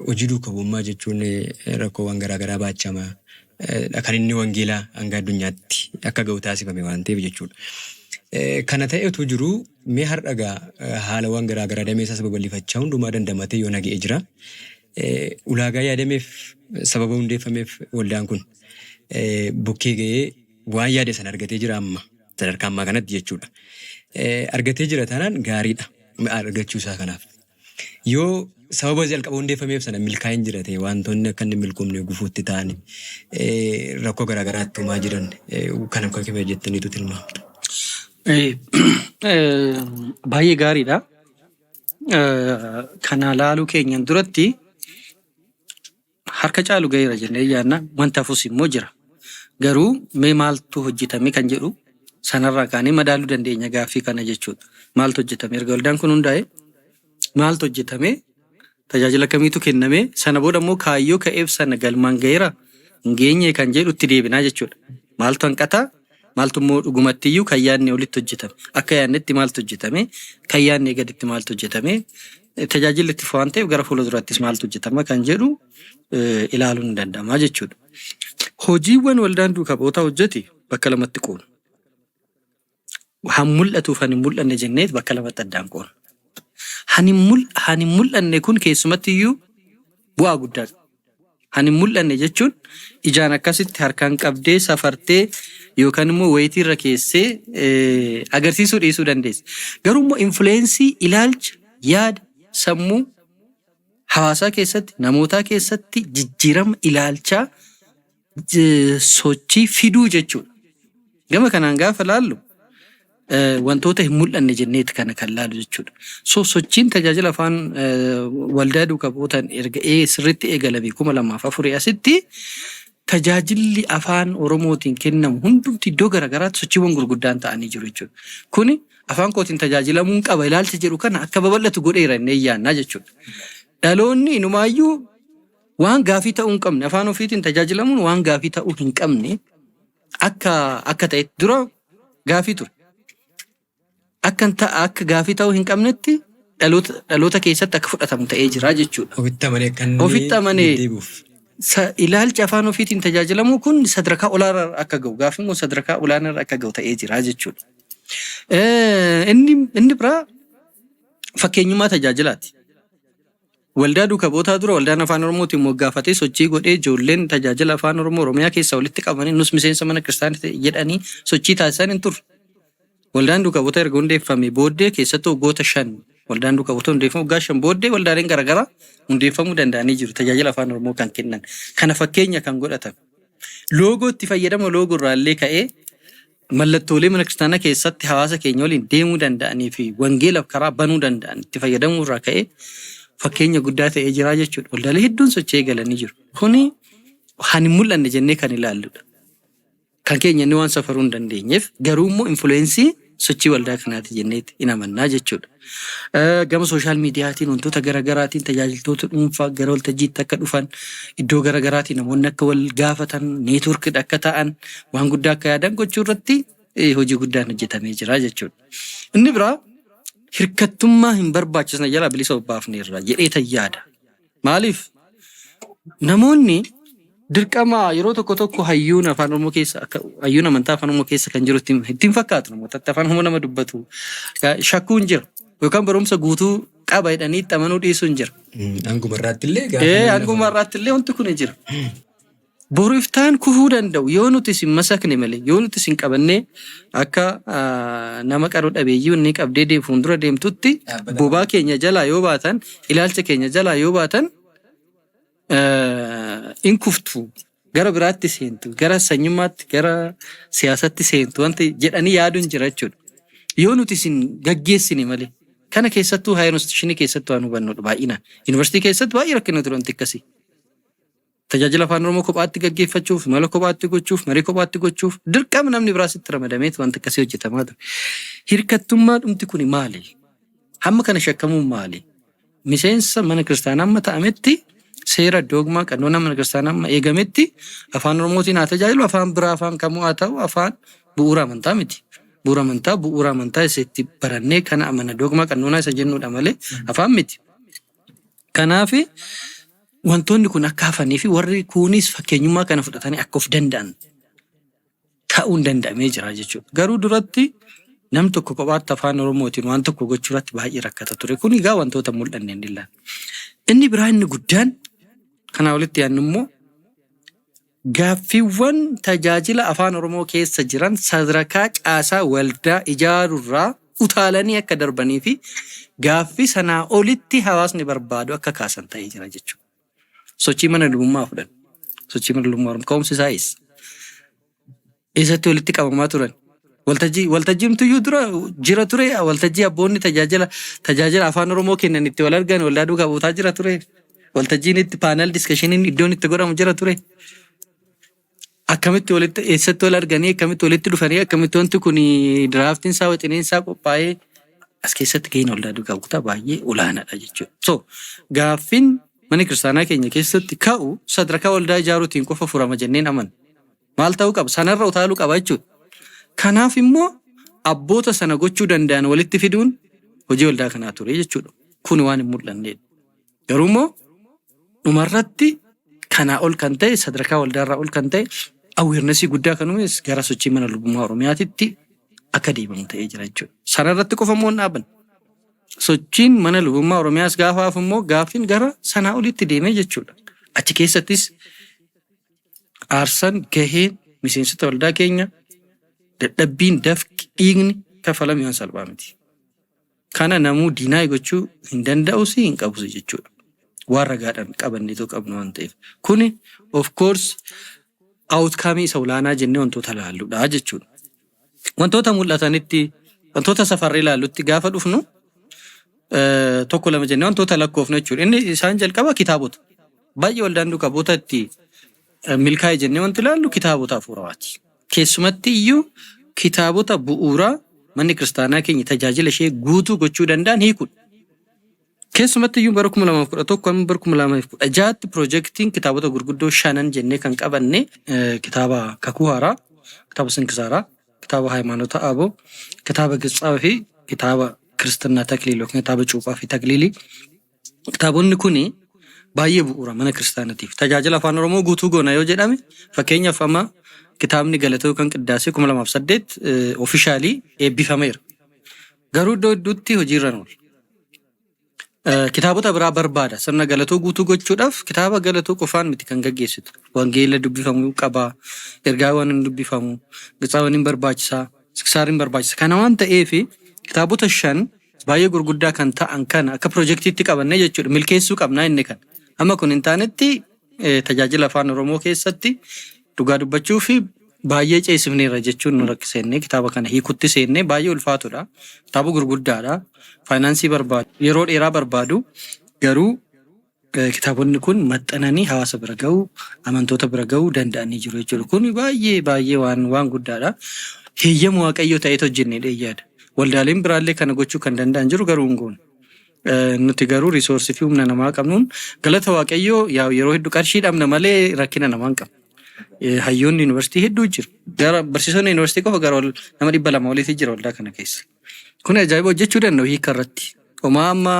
Speaker 1: hojii duukaa bu'ummaa jechuun rakkoowwan garaagaraa baachama. Kan inni wangeelaa hanga addunyaatti akka ga'u taasifame waan ta'eef jechuudha. Kana ta'etu jiru mee har'agaa haalawwan garaagaraa damee isaas babal'ifachaa hundumaa dandamatee yoo naga'ee jira. Ulaagaa yaadameef sababa hundeeffameef waldaan kun bukkee ga'ee waan yaade sana argatee jira amma sadarkaa ammaa kanatti jechuudha. Argatee jira taanaan gaariidha argachuu isaa kanaaf. Yoo sababa jalqaba hundeeffameef sana milkaa'in jira ta'e wantoonni akka inni milkoomne gufuutti ta'an rakkoo garaagaraatti himaa jiran kan akka kibee jettaniitu tilmaamtu.
Speaker 2: Baay'ee gaariidha. Kana laaluu keenyan duratti harka caalu ga'eera jennee yaadna wanta hafus immoo jira. Garuu mee maaltu hojjetame kan jedhu sanarraa kaanee madaaluu dandeenya gaaffii kana jechuudha. Maaltu hojjetame erga waldaan kun hundaa'e maaltu hojjetame tajaajila kamiitu kenname sana booda immoo kaayyoo ka'eef sana galmaan ga'eera hin geenye kan jedhu itti deebinaa jechuudha. Maaltu hanqataa? Maaltu immoo dhugumattiyyuu kan yaadne olitti hojjetame? Akka yaadnetti maaltu hojjetame? Kan yaadne gaditti maaltu hojjetame? Tajaajilli itti waan ta'eef gara fuuldurattis maaltu hojjetama kan jedhu ilaaluun ni danda'ama jechuudha. Hojiiwwan waldaan duukaa bu'ootaa hojjete bakka lamatti qoonu. Han mul'atuuf han hin mul'anne jenneet bakka lamatti addaan qoonu. Han hin mul'anne kun keessumatti iyyuu bu'aa guddaadha. Han hin mul'anne jechuun ijaan akkasitti harkaan qabdee safartee yookaan immoo wayitii irra keessee agarsiisuu dhiisuu dandeessa. Garuu immoo infuleensii ilaalcha yaada sammuu hawaasaa keessatti namootaa keessatti jijjiirama ilaalchaa sochii fiduu jechuudha. Gama kanaan gaafa laallu wantoota hin mul'anne jenneeti kana kan laalu jechuudha. Sochiin tajaajila afaan waldaa duukaa bu'ootaan erga sirriitti eegalame 2004 asitti tajaajilli afaan Oromootiin kennamu hundumti iddoo garaagaraatti sochiiwwan gurguddaan ta'anii jiru jechuudha. Kuni afaan kootiin tajaajilamuun qaba ilaalcha jedhu kana akka babal'atu godheera inni iyyaannaa jechuudha. Dhaloonni inumaayyuu waan gaafii ta'uu hin qabne afaan ofiitiin tajaajilamuun waan gaafii ta'uu hin qabne akka ta'e dura gaafii ture. Akka gaafii ta'uu hin qabnetti dhaloota keessatti akka fudhatamu ta'ee jira jechuudha. Ofitti amanee ilaalcha afaan ofiitiin tajaajilamuu kun sadarkaa olaanaa akka ga'u gaafiin kun sadarkaa olaanaa akka ga'u ta'ee jira jechuudha. Inni biraa fakkeenyummaa tajaajilaati. Waldaa duukaa bu'ootaa dura waldaan afaan Oromootiin moggaafatee sochii godhee ijoolleen tajaajila afaan Oromoo Oromiyaa keessaa walitti qabanii nus miseensa mana kiristaanaa jedhanii sochii taasisan hin turre. Waldaan duukaa bu'ootaa erga hundeeffame booddee keessattuu waggoota 5 waldaan duukaa bu'ootaa hundeeffamu waggaa 5 booddee waldaaleen garaagaraa hundeeffamuu danda'anii jiru tajaajila afaan Oromoo kan kennan. Kana fakkeenya kan godhatan. Loogoo itti fayyadama loogoo irraallee ka'ee mallattoolee mana kiristaanaa keessatti hawaasa keenya waliin deemuu danda'anii fi wangeelaaf karaa banuu danda'an itti fayyadamuu irraa ka'ee fakkeenya guddaa ta'ee jira jechuudha. Waldaalee hedduun sochii eegalanii jiru. Kuni han hin mul'anne jennee kan ilaalludha. Kan keenya inni waan safaruu hin dandeenyeef garuu immoo infuleensii sochii waldaa kanaati jenneeti hin amannaa jechuudha. Gama sooshaal miidiyaatiin wantoota garaagaraatiin tajaajiltoota dhuunfaa gara waltajjiitti akka dhufan iddoo garaagaraatiin namoonni akka wal gaafatan neetwoorkidha akka ta'an waan guddaa akka yaadan gochuu irratti hojii guddaan hojjetamee jira jechuudha. Inni biraa hirkattummaa hin barbaachisne jala bilisa baafneerra jedhee yaada. Maaliif namoonni dirqama yeroo tokko hayyuun afaan Oromoo keessa akka hayyuun amantaa afaan Oromoo keessa kan jiru ittiin fakkaatu namoota afaan Oromoo nama dubbatu shakkuun jira yookaan barumsa guutuu qaba jedhanii itti amanuu dhiisuun jira.
Speaker 1: Hanguma irraatti
Speaker 2: illee wanti kun jira. Boru iftaan kuhuu danda'u yoo nuti isin masakne malee yoo nuti isin qabannee akka nama qaroo dhabeeyyii inni qabdee fuuldura deemtutti bobaa keenya jalaa yoo baatan ilaalcha keenya jalaa yoo baatan in kuftu gara biraatti seentu gara sanyummaatti gara siyaasatti seentu wanti jedhanii yaaduun jira jechuudha. Yoo nuti isin gaggeessine malee kana keessattuu haayir instituushinii keessattuu waan hubannudha baay'inaan yuunivarsiitii keessatti baay'ee rakkina ture wanti akkasii. Tajaajila afaan Oromoo kophaatti gaggeeffachuuf mala kophaatti gochuuf marii kophaatti gochuuf dirqama namni biraasitti ramadameet wanti akkasii hojjetamaa ture. Hirkattummaa dhumti kun maali? Hamma kana shakkamuun maali? Miseensa mana kiristaanaa amma ta'ametti seera doogmaa qannoona mana kiristaanaa amma eegametti afaan Oromootiin haa tajaajilu afaan biraa afaan kamuu haa ta'u afaan bu'uura amantaa miti. Bu'uura amantaa isatti barannee kana amana doogmaa qannoonaa isa jennuudha malee afaan miti. Kanaafi wantoonni kun akka hafanii fi warri kunis fakkeenyummaa kana fudhatanii akka of danda'an ta'uun danda'amee jira jechuudha. Garuu duratti nam tokko kophaatti afaan Oromootiin waan tokko gochuu irratti baay'ee rakkata ture. Kun egaa wantoota mul'anne hin ilaalu. Inni biraa inni guddaan kanaa walitti yaadnu immoo gaaffiiwwan tajaajila afaan Oromoo keessa jiran sadarkaa caasaa waldaa ijaarurraa utaalanii akka darbanii fi gaaffii sanaa olitti hawaasni barbaadu akka kaasan ta'ee jira jechuudha. Sochii mana lubummaa fudhan. Sochii mana lubummaa ka'umsi isaayis. Eessatti walitti qabamaa turan. Waltajjiimtuyyuu dura jira ture. Waltajjii abboonni tajaajila afaan Oromoo kennan itti wal argan waldaa duukaa bu'ootaa jira ture. Waltajjiin itti paanel diskashiniin iddoon itti godhamu jira ture. Akkamitti walitti eessatti wal arganii akkamitti walitti dhufanii akkamitti wanti kun diraaftiin isaa wixineen isaa qophaa'ee as keessatti gaheen waldaa duukaa bu'uutaa baay'ee olaanaadha jechuudha. So gaaffiin mana kiristaanaa keenya keessatti ka'u sadarkaa waldaa ijaaruutiin qofa furama jenneen amanna. Maal ta'uu qaba? Sanarra utaaluu qaba jechuudha. Kanaaf immoo abboota sana gochuu danda'an walitti fiduun hojii waldaa kanaa ture jechuudha. Kun waan hin mul'annedha. Garuu immoo dhumarratti kanaa ol kan ta'e sadarkaa waldaarraa ol kan ta'e awarenessii guddaa kan uumes gara sochii mana lubummaa Oromiyaatitti akka deemamu ta'ee jira jechuudha. Sanarratti qofa immoo hin dhaaban. Sochiin mana lubummaa Oromiyaas gaafa hafu immoo gaaffiin gara sanaa olitti deemee jechuudha. Achi keessattis aarsan gaheen miseensota waldaa keenya dadhabbiin dafqi dhiigni kafalame waan salphaa miti. Kana namuu diinaa gochuu hin danda'us hin qabus jechuudha. Waan ragaadhaan qabanneetoo qabnu waan ta'eef. Kuni of course outcome isa olaanaa jennee wantoota ilaalluudha jechuudha. Wantoota mul'atanitti wantoota safarree ilaallutti gaafa dhufnu tokko lama jennee wantoota lakkoofnu jechuudha. Inni isaan jalqaba kitaabota. Baay'ee waldaan duukaa itti milkaa'e jennee wanti ilaallu kitaabota hafuurawaati. Keessumatti iyyuu kitaabota bu'uuraa manni kiristaanaa keenya tajaajila ishee guutuu gochuu danda'an hiikudha. Keessumatti iyyuu bara 2011 bara 2016tti piroojeektiin kitaabota gurguddoo 5 jennee kan qabanne kitaaba Kakuu Haaraa, kitaaba Sinkisaaraa, kitaaba Hayimaanota Aboo, kitaaba Gitsaa fi kitaaba Kiristinaa Takliilii yookiin kitaaba Cuuphaa fi Takliilii. Kitaabonni kuni baay'ee bu'uura mana kiristaanaatiif. Tajaajila afaan Oromoo guutuu goona yoo jedhame fakkeenyaaf amma kitaabni Galatoo kan Qiddaasee 2008 ofishaalii eebbifameera. Garuu iddoo hedduutti hojiirra oolu. Kitaabota biraa barbaada. Sirna Galatoo guutuu gochuudhaaf kitaaba Galatoo qofaan miti kan gaggeessitu. Wangeela dubbifamuu qaba. Ergaawwan hin dubbifamu. Gitsaawwan hin barbaachisaa. Siksaar hin barbaachisa. Kana waan ta'eef kitaabota 5 baay'ee gurguddaa kan ta'an kana akka piroojeektiitti qabannee jechuudha. Milkeessuu qabnaa inni kan. Amma kun hin taanetti tajaajila afaan Oromoo keessatti dhugaa dubbachuu fi baay'ee ceesifneerra jechuun nu rakkisennee kitaaba kana hiikutti seennee baay'ee ulfaatudha. Kitaaba gurguddaadha. Faayinaansii barbaadu. Yeroo dheeraa barbaadu. Garuu kitaabonni kun maxxananii hawaasa bira gahuu, amantoota bira gahuu danda'anii jiru jechuudha. Kun baay'ee waan guddaadha. Heeyyama Waaqayyoo ta'eet hojjennee dheeyyaadha. Waldaaleen biraallee kana gochuu kan danda'an jiru garuu hin goone. Nuti garuu risoorsii fi humna namaa qabnuun galata Waaqayyoo yeroo hedduu qarshii dhabna malee rakkina namaa hin qabu. Hayyoonni yuunivarsiitii hedduu jiru. Barsiisonni yuunivarsiitii qofa gara nama 200 oliitii jira waldaa kana keessa. Kun ajaa'iba hojjechuu danda'u hiika irratti. Homaa amma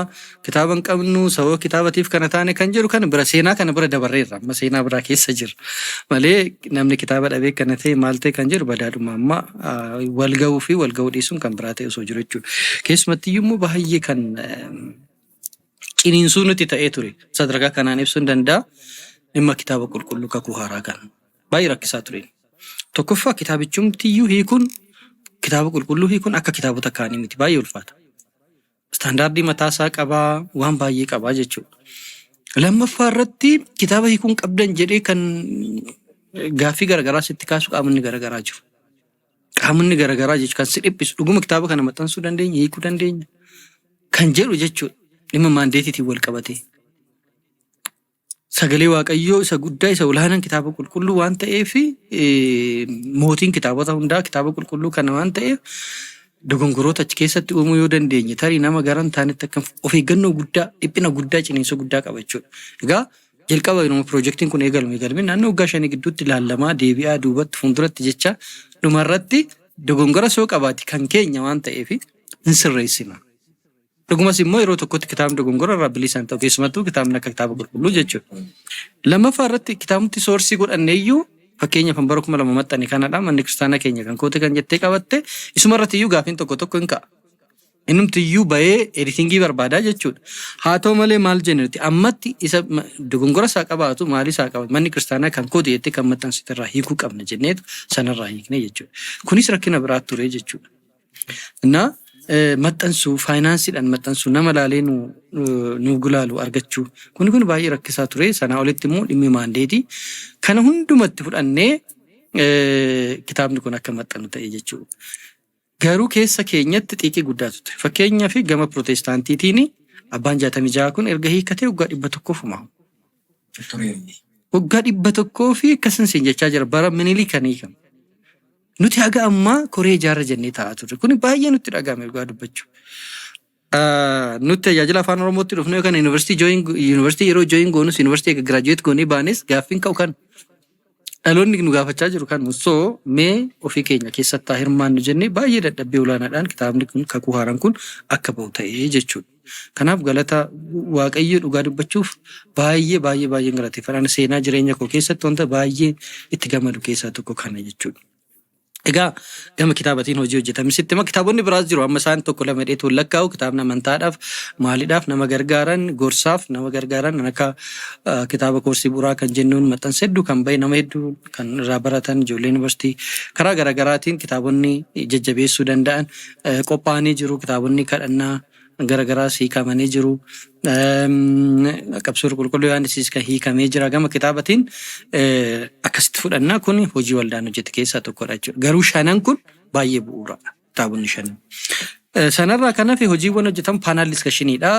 Speaker 2: kitaaba hin qabnu sababa kitaabatiif kana taane kan jiru kan bira seenaa kana bira dabarreerra. Amma seenaa biraa keessa jira. Malee namni kitaaba dhabee kana ta'e maal ta'e kan jiru badaadhuma amma wal gahuu fi wal gahuu dhiisuun kan biraa ta'e osoo jiru jechuudha. Keessumatti immoo baay'ee kan ciniinsuu nuti ta'ee ture. Sadarkaa kanaan ibsuu hin danda'a. Dhimma kitaaba qulqulluu Kakuu Haaraa kan baay'ee rakkisaa ture. Tokkoffaa kitaabichumtiyyuu hiikuun kitaaba qulqulluu hiikuun akka kitaabota kaanii miti baay'ee ulfaata. Standaardii mataasaa qabaa waan baay'ee qabaa jechuudha. Lammaffaa irratti kitaaba hiikuun qabdan jedhee kan gaaffii garagaraa sitti kaasu qaamonni garagaraa jiru. Qaamonni garagaraa jechuun kan si dhiphisu dhuguma kitaaba kana maxxansuu dandeenya hiikuu dandeenya kan jedhu jechuudha. Dhimma maandeetiitiin wal qabatee. Sagalee Waaqayyoo isa guddaa isa olaanaan kitaaba qulqulluu waan ta'eef mootiin kitaabota hundaa kitaaba qulqulluu kana waan ta'eef dogongoroota achi keessatti uumuu yoo dandeenye tarii nama garan taanetti akka of eeggannoo guddaa dhiphina guddaa ciniinsuu guddaa qaba jechuudha. Egaa jalqaba yeroo piroojeektiin kun eegalame naannoo waggaa 5 gidduutti ilaalamaa deebi'aa duubatti fuulduratti jecha dhumarratti dogongora soo qabaati kan keenya waan ta'eef hin sirreessina. Dhugumas immoo yeroo tokkotti kitaabni dogongora irraa bilisaan ta'u keessumattuu kitaabni akka kitaaba qulqulluu jechuudha. Lammaffaa irratti kitaabni soorsii godhanneeyyuu fakkeenyaaf bara 2000 maxxane kanadha manni kiristaanaa keenya kan koote kan jettee qabatte isuma irratti iyyuu gaafiin tokko hin ka'a. Innumti iyyuu bahee editingii barbaadaa jechuudha. Haa ta'u malee maal jennuti ammatti isa dogongora isaa qabaatu maalii isaa qabaatu manni kiristaanaa kan koote jettee kan maxxansite irraa hiikuu qabna jenneetu sanarraa hiikne jechuudha. Kunis rakkina biraa ture jechuudha. Innaa maxxansuu faayinaansiidhaan maxxansuu nama laalee nu gulaalu argachuu kun baay'ee rakkisaa ture sanaa olitti immoo dhimmi maandeetii kana hundumatti fudhannee kitaabni kun akka maxxanu ta'e jechuudha. Garuu keessa keenyatti xiiqii guddaatu ture. Fakkeenyaaf gama Pirootestaantiitiin abbaan 66 kun erga hiikatee waggaa 100 fumaa. Waggaa 100 fi akkasiin jechaa jira bara Minilik kan hiikame. Nuti haga ammaa koree ijaarra jennee taa'aa turre. Kun baay'ee nutti dhagahame dhugaa dubbachuu. Nuti tajaajila afaan Oromootti dhufne yookaan yuunivarsiitii yeroo jooyin goonus yuunivarsiitii giraajuweet goonee baanes gaaffiin ka'u kan dhaloonni nu gaafachaa jiru kan soo mee ofii keenya keessatti hirmaannu jennee baay'ee dadhabbii olaanaadhaan kitaabni kun kakuu haaraan kun akka ba'u ta'ee jechuudha. Kanaaf galata waaqayyo dhugaa dubbachuuf baay'ee galateeffadhaan seenaa jireenya koo keessatti wanta baay'ee itti gammadu keessaa tokko kana jechuudha. Egaa gama kitaabatiin hojii hojjetame sitti ma kitaabonni biraas jiru amma isaan tokko lama dheetuun lakkaa'u kitaabni amantaadhaaf maaliidhaaf nama gargaaran gorsaaf nama gargaaran akka kitaaba koorsii bu'uuraa kan jennuun maxxansa hedduu kan bahe nama hedduu kan irraa baratan ijoollee yuunivarsiitii karaa garaagaraatiin kitaabonni jajjabeessuu danda'an qophaa'anii jiru kitaabonni kadhannaa garagaraas hiikamanii jiru. Qabsoo qulqulluu Yohaannis kan hiikamee jira gama kitaabatiin akkasitti fudhannaa kun hojii waldaan hojjete keessaa tokkodha jechuudha. Garuu shanan kun baay'ee bu'uuradha kitaabonni shanan. Sanarraa kan hafe hojiiwwan hojjetamu paanaal diskashiniidha.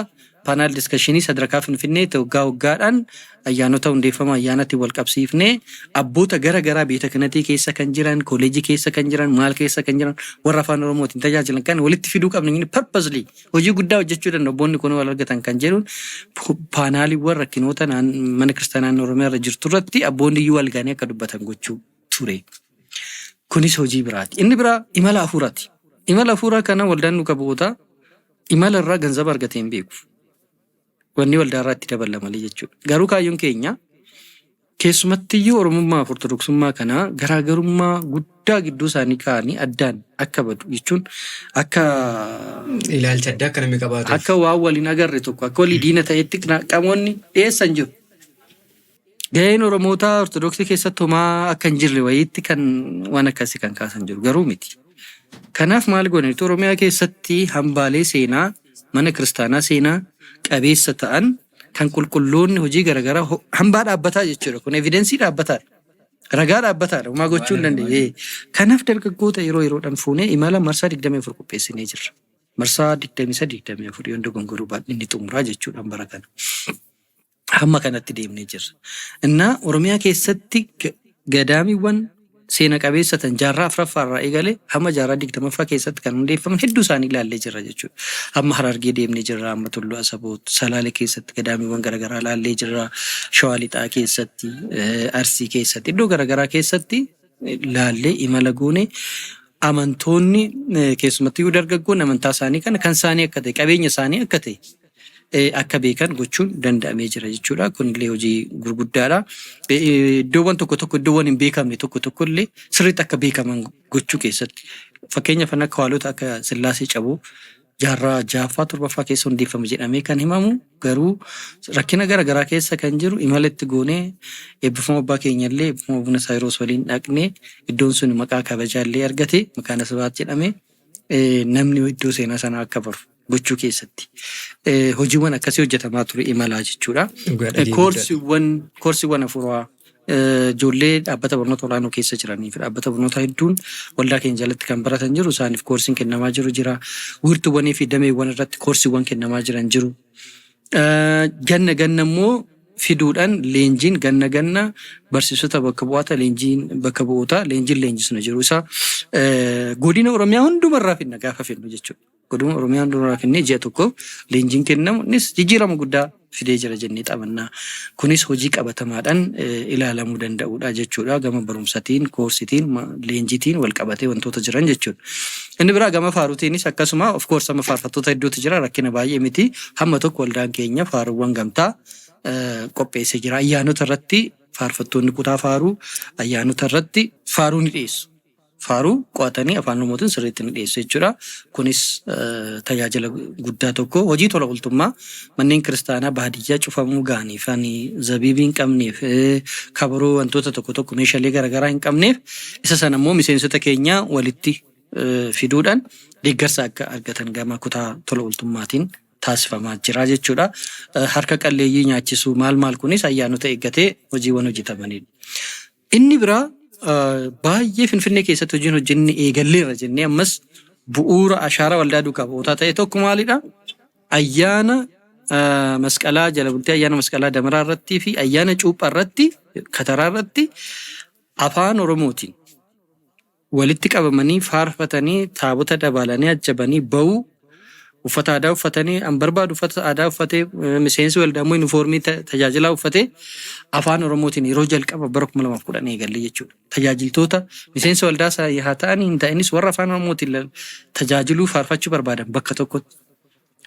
Speaker 2: Paanaal diskashinii sadarkaa Finfinnee waggaadhaan ayyaanota hundeeffama ayyaanatti wal qabsiifnee abboota garagaraa beeta kanatii keessa kan jiran kooleejii keessa kan jiran maal keessa kan jiran warra afaan Oromootiin tajaajilan kan walitti fiduu qabna purposely hojii guddaa hojjechuu danda'u abboonni kun wal argatan kan jedhuun paanaaliiwwan rakkinoota mana kiristaanaa Oromiyaa irra jirtu irratti abboonni iyyuu wal ga'anii akka dubbatan gochuu ture. Kunis hojii biraati. Inni biraa imala hafuuraati. Imala hafuuraa kana waldaan nu qaboota imala irraa ganzaba argatee hin beeku. Wanni waldaa irratti dabala malee jechuudha. Garuu kaayyoon keenya keessumattiyyuu Oromummaa fi Ortodoksummaa kana garaagarummaa guddaa gidduu isaanii kaa'anii addaan akka badu jechuun akka
Speaker 1: ilaalcha addaa akka namni qabaatu
Speaker 2: akka waan waliin agarre tokko akka walii diina ta'etti qaamonni dhiyeessan jiru. Gaheen Oromootaa Ortodoksii keessatti homaa akka hin jirre wayiitti kan waan akkasii kan kaasan jiru garuu miti. Kanaaf maal goonanitti Oromiyaa keessatti hambaalee seenaa mana kiristaanaa seenaa qabeessa ta'an kan qulqulloonni hojii garagaraa hambaa dhaabbataa jechuudha. Kun evidensii dhaabbataadha. Ragaa dhaabbataadha. Homaa gochuu hin dandeenye. Kanaaf dargaggoota yeroodhaan fuunee imala marsaa 24 qopheessinee jirra. Marsaa 23-24 yoon dogongoruu baadhee inni xumuraa jechuudhaan bara kana. Hamma kanatti deemnee jirra. Innaa Oromiyaa keessatti gadaamiiwwan seena qabeessa ta'an jaarraa afuraffaarraa eegalee hamma jaarraa 20ffaa keessatti kan hundeeffaman hedduu isaanii ilaallee jirra jechuudha. Amma Harargee deemnee jirra, amma Tulluu Asaboot, Salaalee keessatti gadaamiiwwan garagaraa ilaallee jirra, Shawaa Lixaa keessatti, Arsii keessatti, iddoo garagaraa keessatti ilaallee imala goone amantoonni keessumattuu dargaggoonni amantaa isaanii kana kan isaanii akka ta'e qabeenya isaanii akka ta'e akka beekan gochuun danda'amee jira jechuudha. Kunillee hojii gurguddaadha. Iddoowwan tokko iddoowwan hin beekamne tokko illee sirriitti akka beekaman gochuu keessatti fakkeenyaaf akka haalota akka Sillaasee Caboo jaarraa 6ffaa keessa hundeeffame jedhamee kan himamu garuu rakkina garagaraa keessa kan jiru imala itti goonee eebbifama abbaa keenyallee eebbifama Abuna Saayiroos waliin dhaqnee iddoon sun maqaa kabajaallee argate Makaana Sibaat jedhamee namni iddoo seenaa sana akka baru gochuu keessatti hojiiwwan akkasii hojjetamaa ture imalaa jechuudha. Koorsiiwwan afuuraa ijoollee dhaabbata barnoota olaanoo keessa jiranii fi dhaabbata barnoota hedduun waldaa keenya jalatti kan baratan jiru isaaniif koorsiin kennamaa jira. Wiirtuuwwanii fi dameewwan irratti koorsiiwwan kennamaa jiran jiru. Ganna immoo fiduudhaan leenjiin ganna barsiisota bakka bu'oota leenjiin bakka bu'oota leenjisna jiru isaa godina Oromiyaa hundumarraa finna gaafa finnu jechuudha. Godina Oromiyaa hundumarraa finnee ji'a tokko leenjiin kennamu innis jijjiirama guddaa fidee jira jennee xamannaa. Kunis hojii qabatamaadhaan ilaalamuu danda'uudha jechuudha. Gama barumsatiin, koorsitiin, leenjitiin wal qabatee wantoota jiran jechuudha. Inni biraa gama faaruutiinis akkasuma of course amma faarfattoota hedduutu jira rakkina baay'ee miti. Hamma tokko waldaan keenya faaruuwwan gamtaa qopheessee jira. Ayyaanota irratti faarfattoonni kutaa faaruu ayyaanota irratti faaruu ni dhiyeessu. Faaruu qo'atanii afaan Oromootiin sirriitti ni dhiyeessu jechuudha. Kunis tajaajila guddaa tokko hojii tola ooltummaa manneen kiristaanaa baadiyyaa cufamuu ga'aniif zabiibii hin qabneef kabaroo wantoota tokko meeshaalee garaagaraa hin qabneef isa sana immoo miseensota keenya walitti fiduudhaan deeggarsa akka argatan gama kutaa tola ooltummaatiin taasifamaa jira jechuudha. Harka qalleeyyii nyaachisuu maal kunis ayyaanota eeggatee hojiiwwan hojjetamanidha. Inni biraa baay'ee Finfinnee keessatti hojiin hojjenne eegalleerra jennee ammas bu'uura ashaaraa waldaa duukaa bu'ootaa ta'e tokko maalidha? Ayyaana masqalaa jala bultii ayyaana masqalaa damaraa irrattii fi ayyaana cuuphaa irratti kataraa irratti afaan Oromootiin walitti qabamanii faarfatanii taabota dabalanii ajjabanii ba'uu uffata aadaa uffatanii an barbaadu uffata aadaa uffatee miseensi waldaa immoo yuunifoormii tajaajilaa uffatee afaan Oromootiin yeroo jalqaba bara 2010 eegalle jechuudha. Tajaajiltoota miseensa waldaa haa ta'an hin ta'inis warra afaan Oromootiin tajaajiluu faarfachuu barbaadan bakka tokkotti.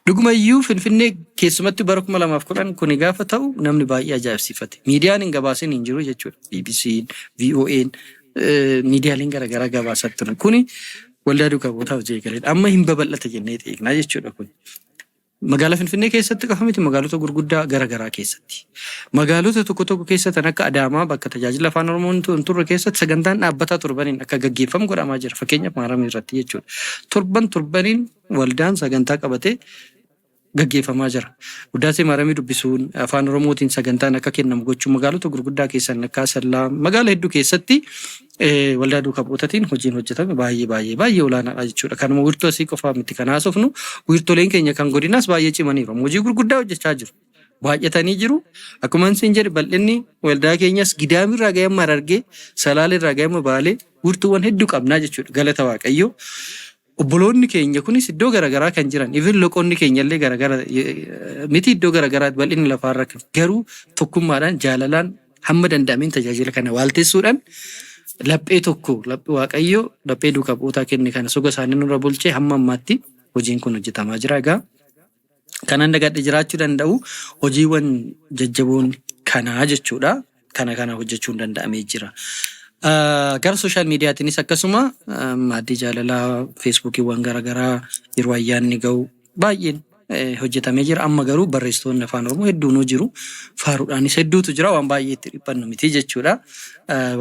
Speaker 2: Dhugumayyuu Finfinnee keessumatti bara 2010 kuni gaafa ta'u namni baay'ee ajaa'ibsiifate. Miidiyaan hin gabaasin hin jiru jechuudha. BBC'n, VOA'n, miidiyaaleen garaagaraa gabaasaa turan. Kuni waldaa duukaa bu'ootaa hojii eegaledha. Amma hin babal'ata jennee eegnaa jechuudha kun. Magaalaa Finfinnee keessatti qofa miti magaalota gurguddaa garaagaraa keessatti. Magaalota tokko tokko keessatti akka Adaamaa bakka tajaajila afaan Oromoon turre keessatti sagantaan dhaabbataa torbaniin akka gaggeeffamu godhamaa jira. Fakkeenyaaf Maaramii irratti jechuudha. Torbaniin waldaan sagantaa qabatee gaggeeffamaa jira. Uddaasee Maaramii dubbisuun afaan Oromootiin sagantaan akka kennamu gochuun magaalota gurguddaa keessan akka Asallaa magaalaa hedduu keessatti waldaa duukaa bu'ootaatiin hojiin hojjetame baay'ee olaanaadha jechuudha. Kanuma wiirtuu asii qofaa miti kan haasofnu wiirtoleen keenya kan godinaas baay'ee cimaniiru. Hojii gurguddaa hojjechaa jiru. Baay'atanii jiru. Akkuma isin jedhe bal'inni waldaa keenyas Gidaamirraa ga'ee Harargee, Salaalerraa ga'ee Baalee wiirtuuwwan hedduu qabnaa jechuudha. Galata Waaqayyoo. Obboloonni keenya kunis iddoo garaagaraa kan jiran, even loqonni keenya illee garaagara miti iddoo garaagaraatti bal'inni lafaarra garuu tokkummaadhaan jaalalaan hamma danda'ameen tajaajila kana waalteessuudhaan laphee tokko laphee Waaqayyoo laphee duukaa bu'ootaa kenne kana soga isaanii nurra bulchee hamma ammaatti hojiin kun hojjetamaa jira. Egaa kanan dagadhe jiraachuu danda'u hojiiwwan jajjaboon kanaa jechuudha. Kana hojjechuun danda'amee jira. Gara sooshaal miidiyaatiinis akkasuma maaddii jaalalaa feesbuukiiwwan garaagaraa yeroo ayyaanni ga'u baay'een hojjetamee jira. Amma garuu barreessitoonni afaan Oromoo hedduun jiru. Faaruudhaanis hedduutu jira waan baay'ee itti dhiphannu miti jechuudha.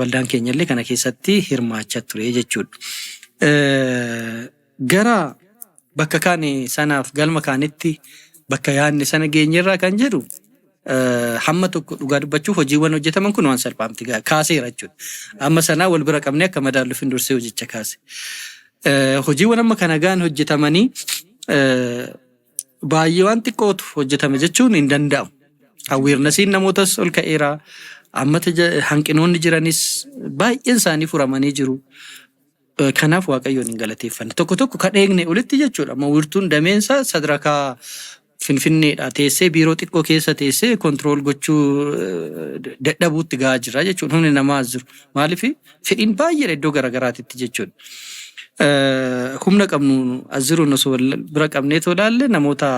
Speaker 2: Waldaan keenyallee kana keessatti hirmaachaa ture jechuudha. Gara bakka kaane sanaaf galma kaanitti bakka yaadne sana geenyerraa kan jedhu hamma tokko dhugaa dubbachuuf hojiiwwan hojjetaman kun waan salphaamti kaaseera jechuudha. Amma sanaa wal bira qabnee akka madaalluuf hin dursee hojicha kaase. Hojiiwwan amma kana gaan hojjetamanii baay'ee waan xiqqootu hojjetame jechuun hin danda'amu. Aweernasiin namootas ol ka'eera. Amma hanqinoonni jiranis baay'een isaanii furamanii jiru. Kanaaf Waaqayyoon hin galateeffanne. Tokko tokko kan eegne olitti jechuudha. Amma wiirtuun dameensaa sadarkaa Finfinneedha teessee biiroo xiqqoo keessa teessee kontirool gochuu dadhabuutti gahaa jira jechuudha. Humni namaa jiru. Maaliif fedhiin baay'eedha iddoo garaagaraatitti jechuudha. Humna qabnu as jiru osoo bira qabnee ilaalle namoota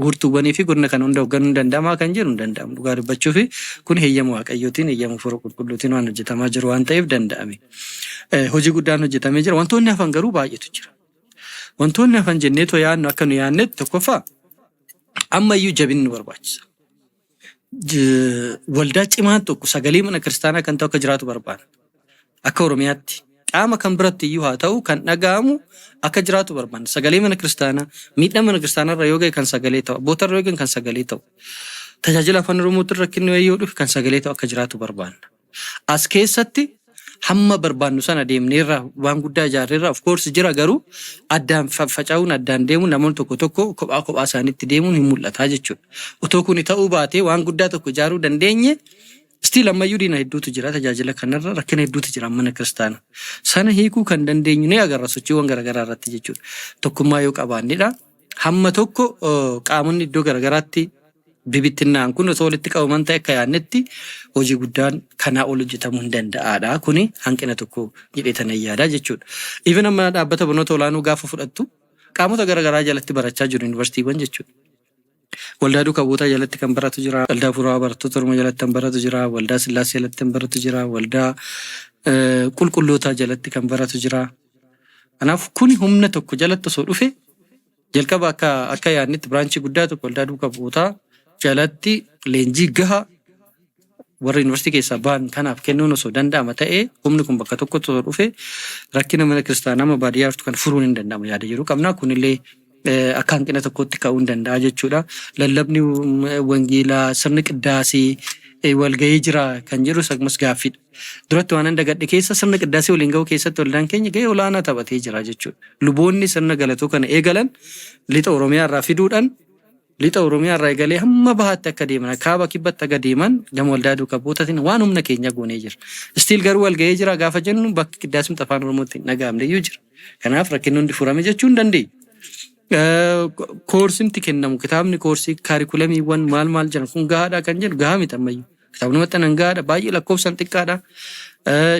Speaker 2: wiirtuuwwanii fi godina kana hunda hoogganuu danda'amaa kan jiru hin danda'amu. Dhugaa dubbachuu fi kun heeyyama Waaqayyootiin heeyyama fura qulqulluutiin waan hojjetamaa jiru waan ta'eef danda'ame. Hojii guddaan hojjetamee jira. Wantoonni hafan garuu baay'eetu jira. Wantoonni hafan jennee yaadnu akka nu yaadnetti tokkoffaa ammayyuu jabinni nu barbaachisa. Waldaa cimaan tokko sagalee mana kiristaanaa kan ta'u akka jiraatu barbaada. Akka Oromiyaatti qaama kan biratti iyyuu haa ta'u kan dhaga'amu akka jiraatu barbaada. Sagalee mana kiristaanaa miidhaa mana kiristaanarra yoo ga'e kan sagalee ta'u abbootarra yoo ga'e kan sagalee ta'u tajaajila afaan Oromootiin rakkinni yoo dhufe kan sagalee ta'u akka jiraatu barbaada. As keessatti hamma barbaannu sana deemneerra waan guddaa ijaarreerra of course jira garuu addaan faca'uun addaan deemuun namoonni tokko tokko kophaa isaaniitti deemuun hin mul'ata jechuudha. Otoo kun ta'uu baatee waan guddaa tokko ijaaruu dandeenye stiil ammayyuu diina hedduutu jira tajaajila kanarra rakkina hedduutu jira mana kiristaana. Sana hiikuu kan dandeenyu ni agarra sochiiwwan garaagaraa irratti jechuudha. Tokkummaa yoo qabaannedha. Hamma tokko qaamonni iddoo garaagaraatti bibittinnaan kun osoo walitti qabaman ta'e akka yaadnetti hojii guddaan kanaa ol hojjetamuu hin danda'aadha. Kuni hanqina tokko jedheetan yaada jechuudha. Even amma dhaabbata barnoota olaanoo gaafa fudhattu qaamota garaagaraa jalatti barachaa jiru yuunivarsiitiiwwan jechuudha. Waldaa duukaa bu'ootaa jalatti kan baratu jira. Waldaa furaa barattoota Oromoo jalatti kan baratu jira. Waldaa Sillaasee jalatti kan baratu jira. Waldaa qulqullootaa jalatti kan baratu jira. Kanaaf kuni humna tokko jalatti osoo dhufe jalqaba akka yaadnetti biraanchii guddaa tokko waldaa duukaa bu'ootaa jalatti leenjii gahaa warra yuunivarsiitii keessaa ba'an kanaaf kennuun osoo danda'ama ta'ee humni kun bakka tokkotti osoo dhufe rakkina mana kiristaanaa nama baadiyyaa jirtu kan furuun hin danda'amu yaada jiru qabna. Kunillee akka hanqina tokkotti ka'uu hin danda'a jechuudha. Lallabni wangeelaa sirni qiddaasii walgahii jira kan jedhu akkasumas gaaffiidha. Duratti waan dagadhe keessa sirna qiddaasii waliin ga'uu keessatti waldaan keenya gahee olaanaa taphatee jira jechuudha. Luboonni sirna galatoo kana eegalan lixa Oromiyaa irraa fiduudhaan lixa Oromiyaa irraa eegalee hamma bahaatti akka deeman kaaba kibbatti akka deeman gama waldaa duukaa bu'ootaatiin waan humna keenya goonee jira. Stiil garuu walgahii jira gaafa jennu bakki qiddaasii afaan Oromootiin dhaga'amne iyyuu jira. Kanaaf rakkinni hundi furame jechuu hin dandeenyu. Koorsimti kennamu kitaabni koorsii kaarikulamiiwwan maal jiran kun gahaadha kan jedhu gahaa miti ammayyuu. Kitaabni maxxanan gahaadha baay'ee lakkoofsaan xiqqaadha.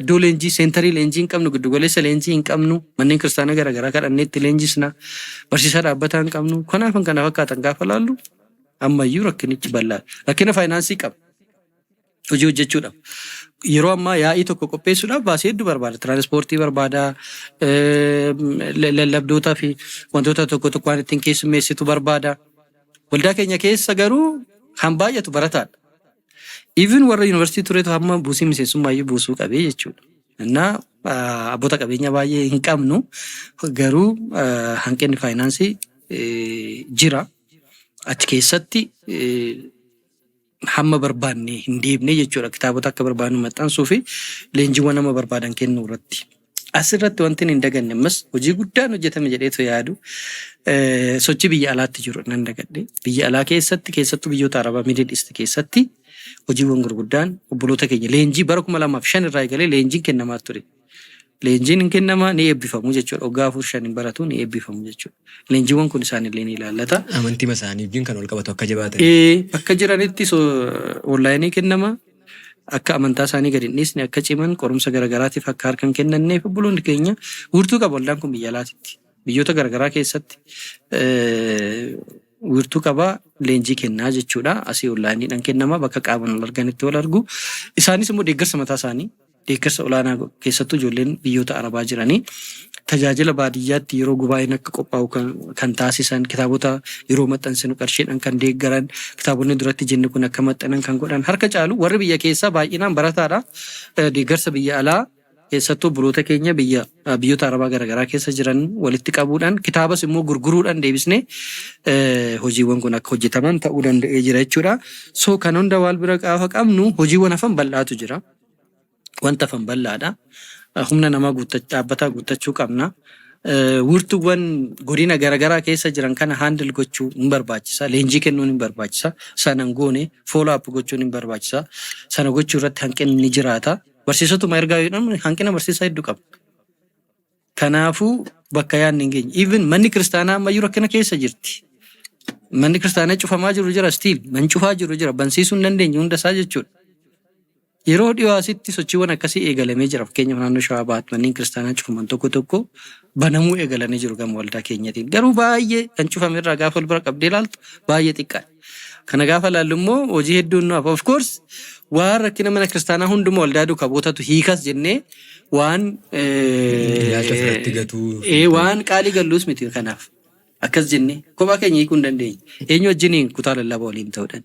Speaker 2: Iddoo leenjii seentarii leenjii hin qabnu giddugaleessa leenjii hin qabnu manneen kiristaanaa garaagaraa kadhanneetti leenjisna barsiisaa dhaabbataa hin qabnu kanaaf kana fakkaatan gaafa laallu ammayyuu rakkinichi bal'aadha. Rakkina faayinaansii qaba. Hojii hojjechuudhaaf. Yeroo ammaa yaa'ii tokko qopheessuudhaaf baasii hedduu barbaada. Tiraanspoortii barbaada. Lallabdootaa fi wantoota tokko tokko waan ittiin keessummeessitu barbaada. Waldaa keenya keessa garuu kan baay'atu barataadha. Even warra yuunivarsiitii tureetu hamma buusii miseensummaa buusuu qabee jechuudha. Innaa abboota qabeenya baay'ee hin qabnu garuu hanqinni faayinaansii jira. Achi keessatti hamma barbaanne hin deebne jechuudha. Kitaabota akka barbaannu maxxansuu fi leenjiiwwan nama barbaadan kennuu irratti. Asirratti wanti hin daganne ammas hojii guddaan hojjetame jedheetu yaadu sochii biyya alaatti jiru nan dagadhe. Biyya alaa keessatti keessattuu biyyoota Arabaa Middle East keessatti hojiiwwan gurguddaan obboloota keenya leenjii bara 2005 irraa eegalee leenjiin kennamaa ture. Leenjiin hin kennamaa ni eebbifamu jechuudha. Waggaa 4-5 baratu ni eebbifamu jechuudha. Leenjiiwwan kun isaanillee ni ilaallata.
Speaker 1: Amantii isaaniif kan wal qabatu akka jabaatan.
Speaker 2: Akka jiranitti onlaayinii kennama. Akka amantaa isaanii gadi hin dhiisne akka ciman qorumsa garaagaraatiif akka harkan kennanneef obboloonni keenya wiirtuu qaba waldaan kun biyya alaatitti. Biyyoota garaagaraa keessatti wiirtuu qabaa leenjii kennaa jechuudha. Asii onlaayiniidhaan kennama bakka qaaman wal arganitti wal argu. Isaanis immoo deeggarsa mataa isaanii deeggarsa olaanaa keessattuu ijoolleen biyyoota Arabaa jiranii tajaajila baadiyyaatti yeroo gubaa'een akka qophaa'u kan taasisan kitaabota yeroo maxxansinu qarshiidhaan kan deeggaran kitaabonni duratti jenne kun akka maxxanan kan godhan harka caalu warri biyya keessaa baay'inaan barataadha. Deeggarsa biyya alaa keessattuu obboloota keenya biyyoota Arabaa garaagaraa keessa jiran walitti qabuudhaan kitaabas immoo gurguruudhaan deebisnee hojiiwwan kun akka hojjetaman ta'uu danda'ee jira jechuudha. So kan hunda wal bira gaafa qabnu hojiiwwan hafan bal'aatu jira. Wanta hafan bal'aadha. Humna namaa dhaabbataa guuttachuu qabna. Wiirtuuwwan godina garaagaraa keessa jiran kana haandil gochuu hin barbaachisa. Leenjii kennuun hin barbaachisa. Sanan goone follow up gochuun hin barbaachisa. Sana gochuu irratti hanqinni ni jiraata. Barsiisotuma ergaa jedhamu hanqina barsiisaa hedduu qaba. Kanaafuu bakka yaadni hin geenye. Even manni kiristaanaa ammayyuu rakkina keessa jirti. Manni kiristaanaa cufamaa jiru jira stiil. Man cufaa jiru jira. Bansiisuu hin dandeenye hunda isaa jechuudha. Yeroo dhiyoo asitti sochiiwwan akkasii eegalamee jira. Fakkeenyaaf naannoo Shawaa Bahaatti manneen kiristaanaa cufaman tokko banamuu eegalanii jiru gama waldaa keenyatiin. Garuu baay'ee kan cufame irraa gaafa wal bira qabdee ilaaltu baay'ee xiqqaadha. Kana gaafa ilaallu immoo hojii hedduun nu hafa. Of course waan rakkina mana kiristaanaa hunduma waldaa duukaa bootatu hiikas jennee waan qaalii galluus miti kanaaf. Akkas jennee kophaa keenya hiikuu hin dandeenye. Eenyu wajjiniin kutaa lallabaa waliin ta'uudhaan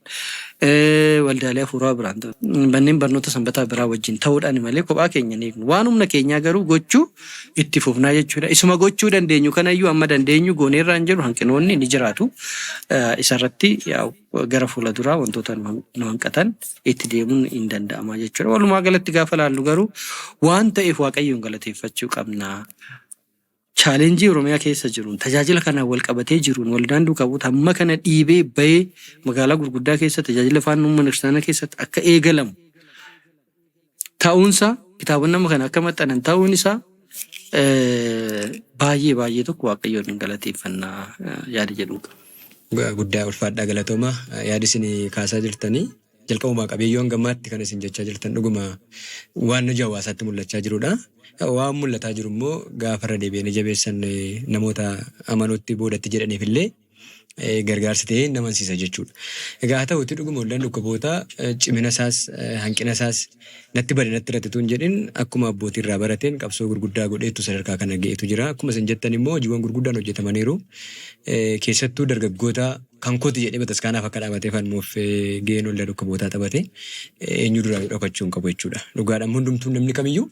Speaker 2: waldaalee hafuuraa biraan ta'uudhaan manneen barnoota sanbataa biraa wajjin ta'uudhaan malee kophaa keenya ni hiiknu. Waan humna keenyaa garuu gochuu itti fufnaa jechuudha. Isuma gochuu dandeenyu kanayyuu amma dandeenyu gooneerraa hin jiru hanqinoonni ni jiraatu. Isarratti gara fuula duraa wantoota nu hanqatan itti deemuun hin danda'ama jechuudha. Walumaa galatti gaafa laallu garuu waan ta'eef Waaqayyoon galateeffachuu qabna. Chaalenjii Oromiyaa keessa jiruun tajaajila kanaan wal qabatee jiruun waldaan duukaa buutu hamma kana dhiibee bahee magaalaa gurguddaa keessa tajaajila afaan mana kiristaanaa keessatti akka eegalamu ta'uunsa kitaabonni nama kana akka maxxanan ta'uun isaa baay'ee tokko Waaqayyoon hin galateeffannaa yaada jedhu.
Speaker 1: Guddaa ulfaadhaa galatooma yaada isin kaasaa jirtanii jalqabumaa qabiyyoon gammaatti kan isin jechaa jirtan dhuguma waan nuti hawaasaatti mul'achaa jirudha. Waan mul'ataa jiru immoo gaafa irra deebi'anii jabeessan namoota amanuutti boodatti jedhaniif illee gargaarsi ta'ee nama amansiisa jechuudha. Egaa haa ta'utti dhuguma waldaan duukaa cimina isaas hanqina isaas natti bade natti irratti hin jedhin akkuma abbootii irraa barateen qabsoo gurguddaa godheetu sadarkaa kana ga'eetu jira. Akkuma isin jettan immoo hojiiwwan gurguddaan hojjetamaniiru. Keessattuu dargaggoota kan kooti jedhee bataskaanaaf akka dhaabatee falmuuf gaheen waldaa duukaa taphate eenyu duraa dhokachuu hin qabu jechuudha. Dhugaadhaan hundumtuu namni kamiyyuu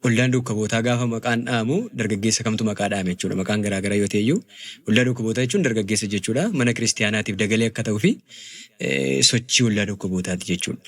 Speaker 1: waldaan duukaa gaafa maqaan dhaamu dargaggeessa kamtu maqaa dhaame jechuudha. Maqaan garaagaraa yoo ta'eyyuu waldaa duukaa jechuun dargaggeessa jechuudha. Mana kiristaanaatiif dagalee akka ta'uu fi sochii waldaa duukaa jechuudha.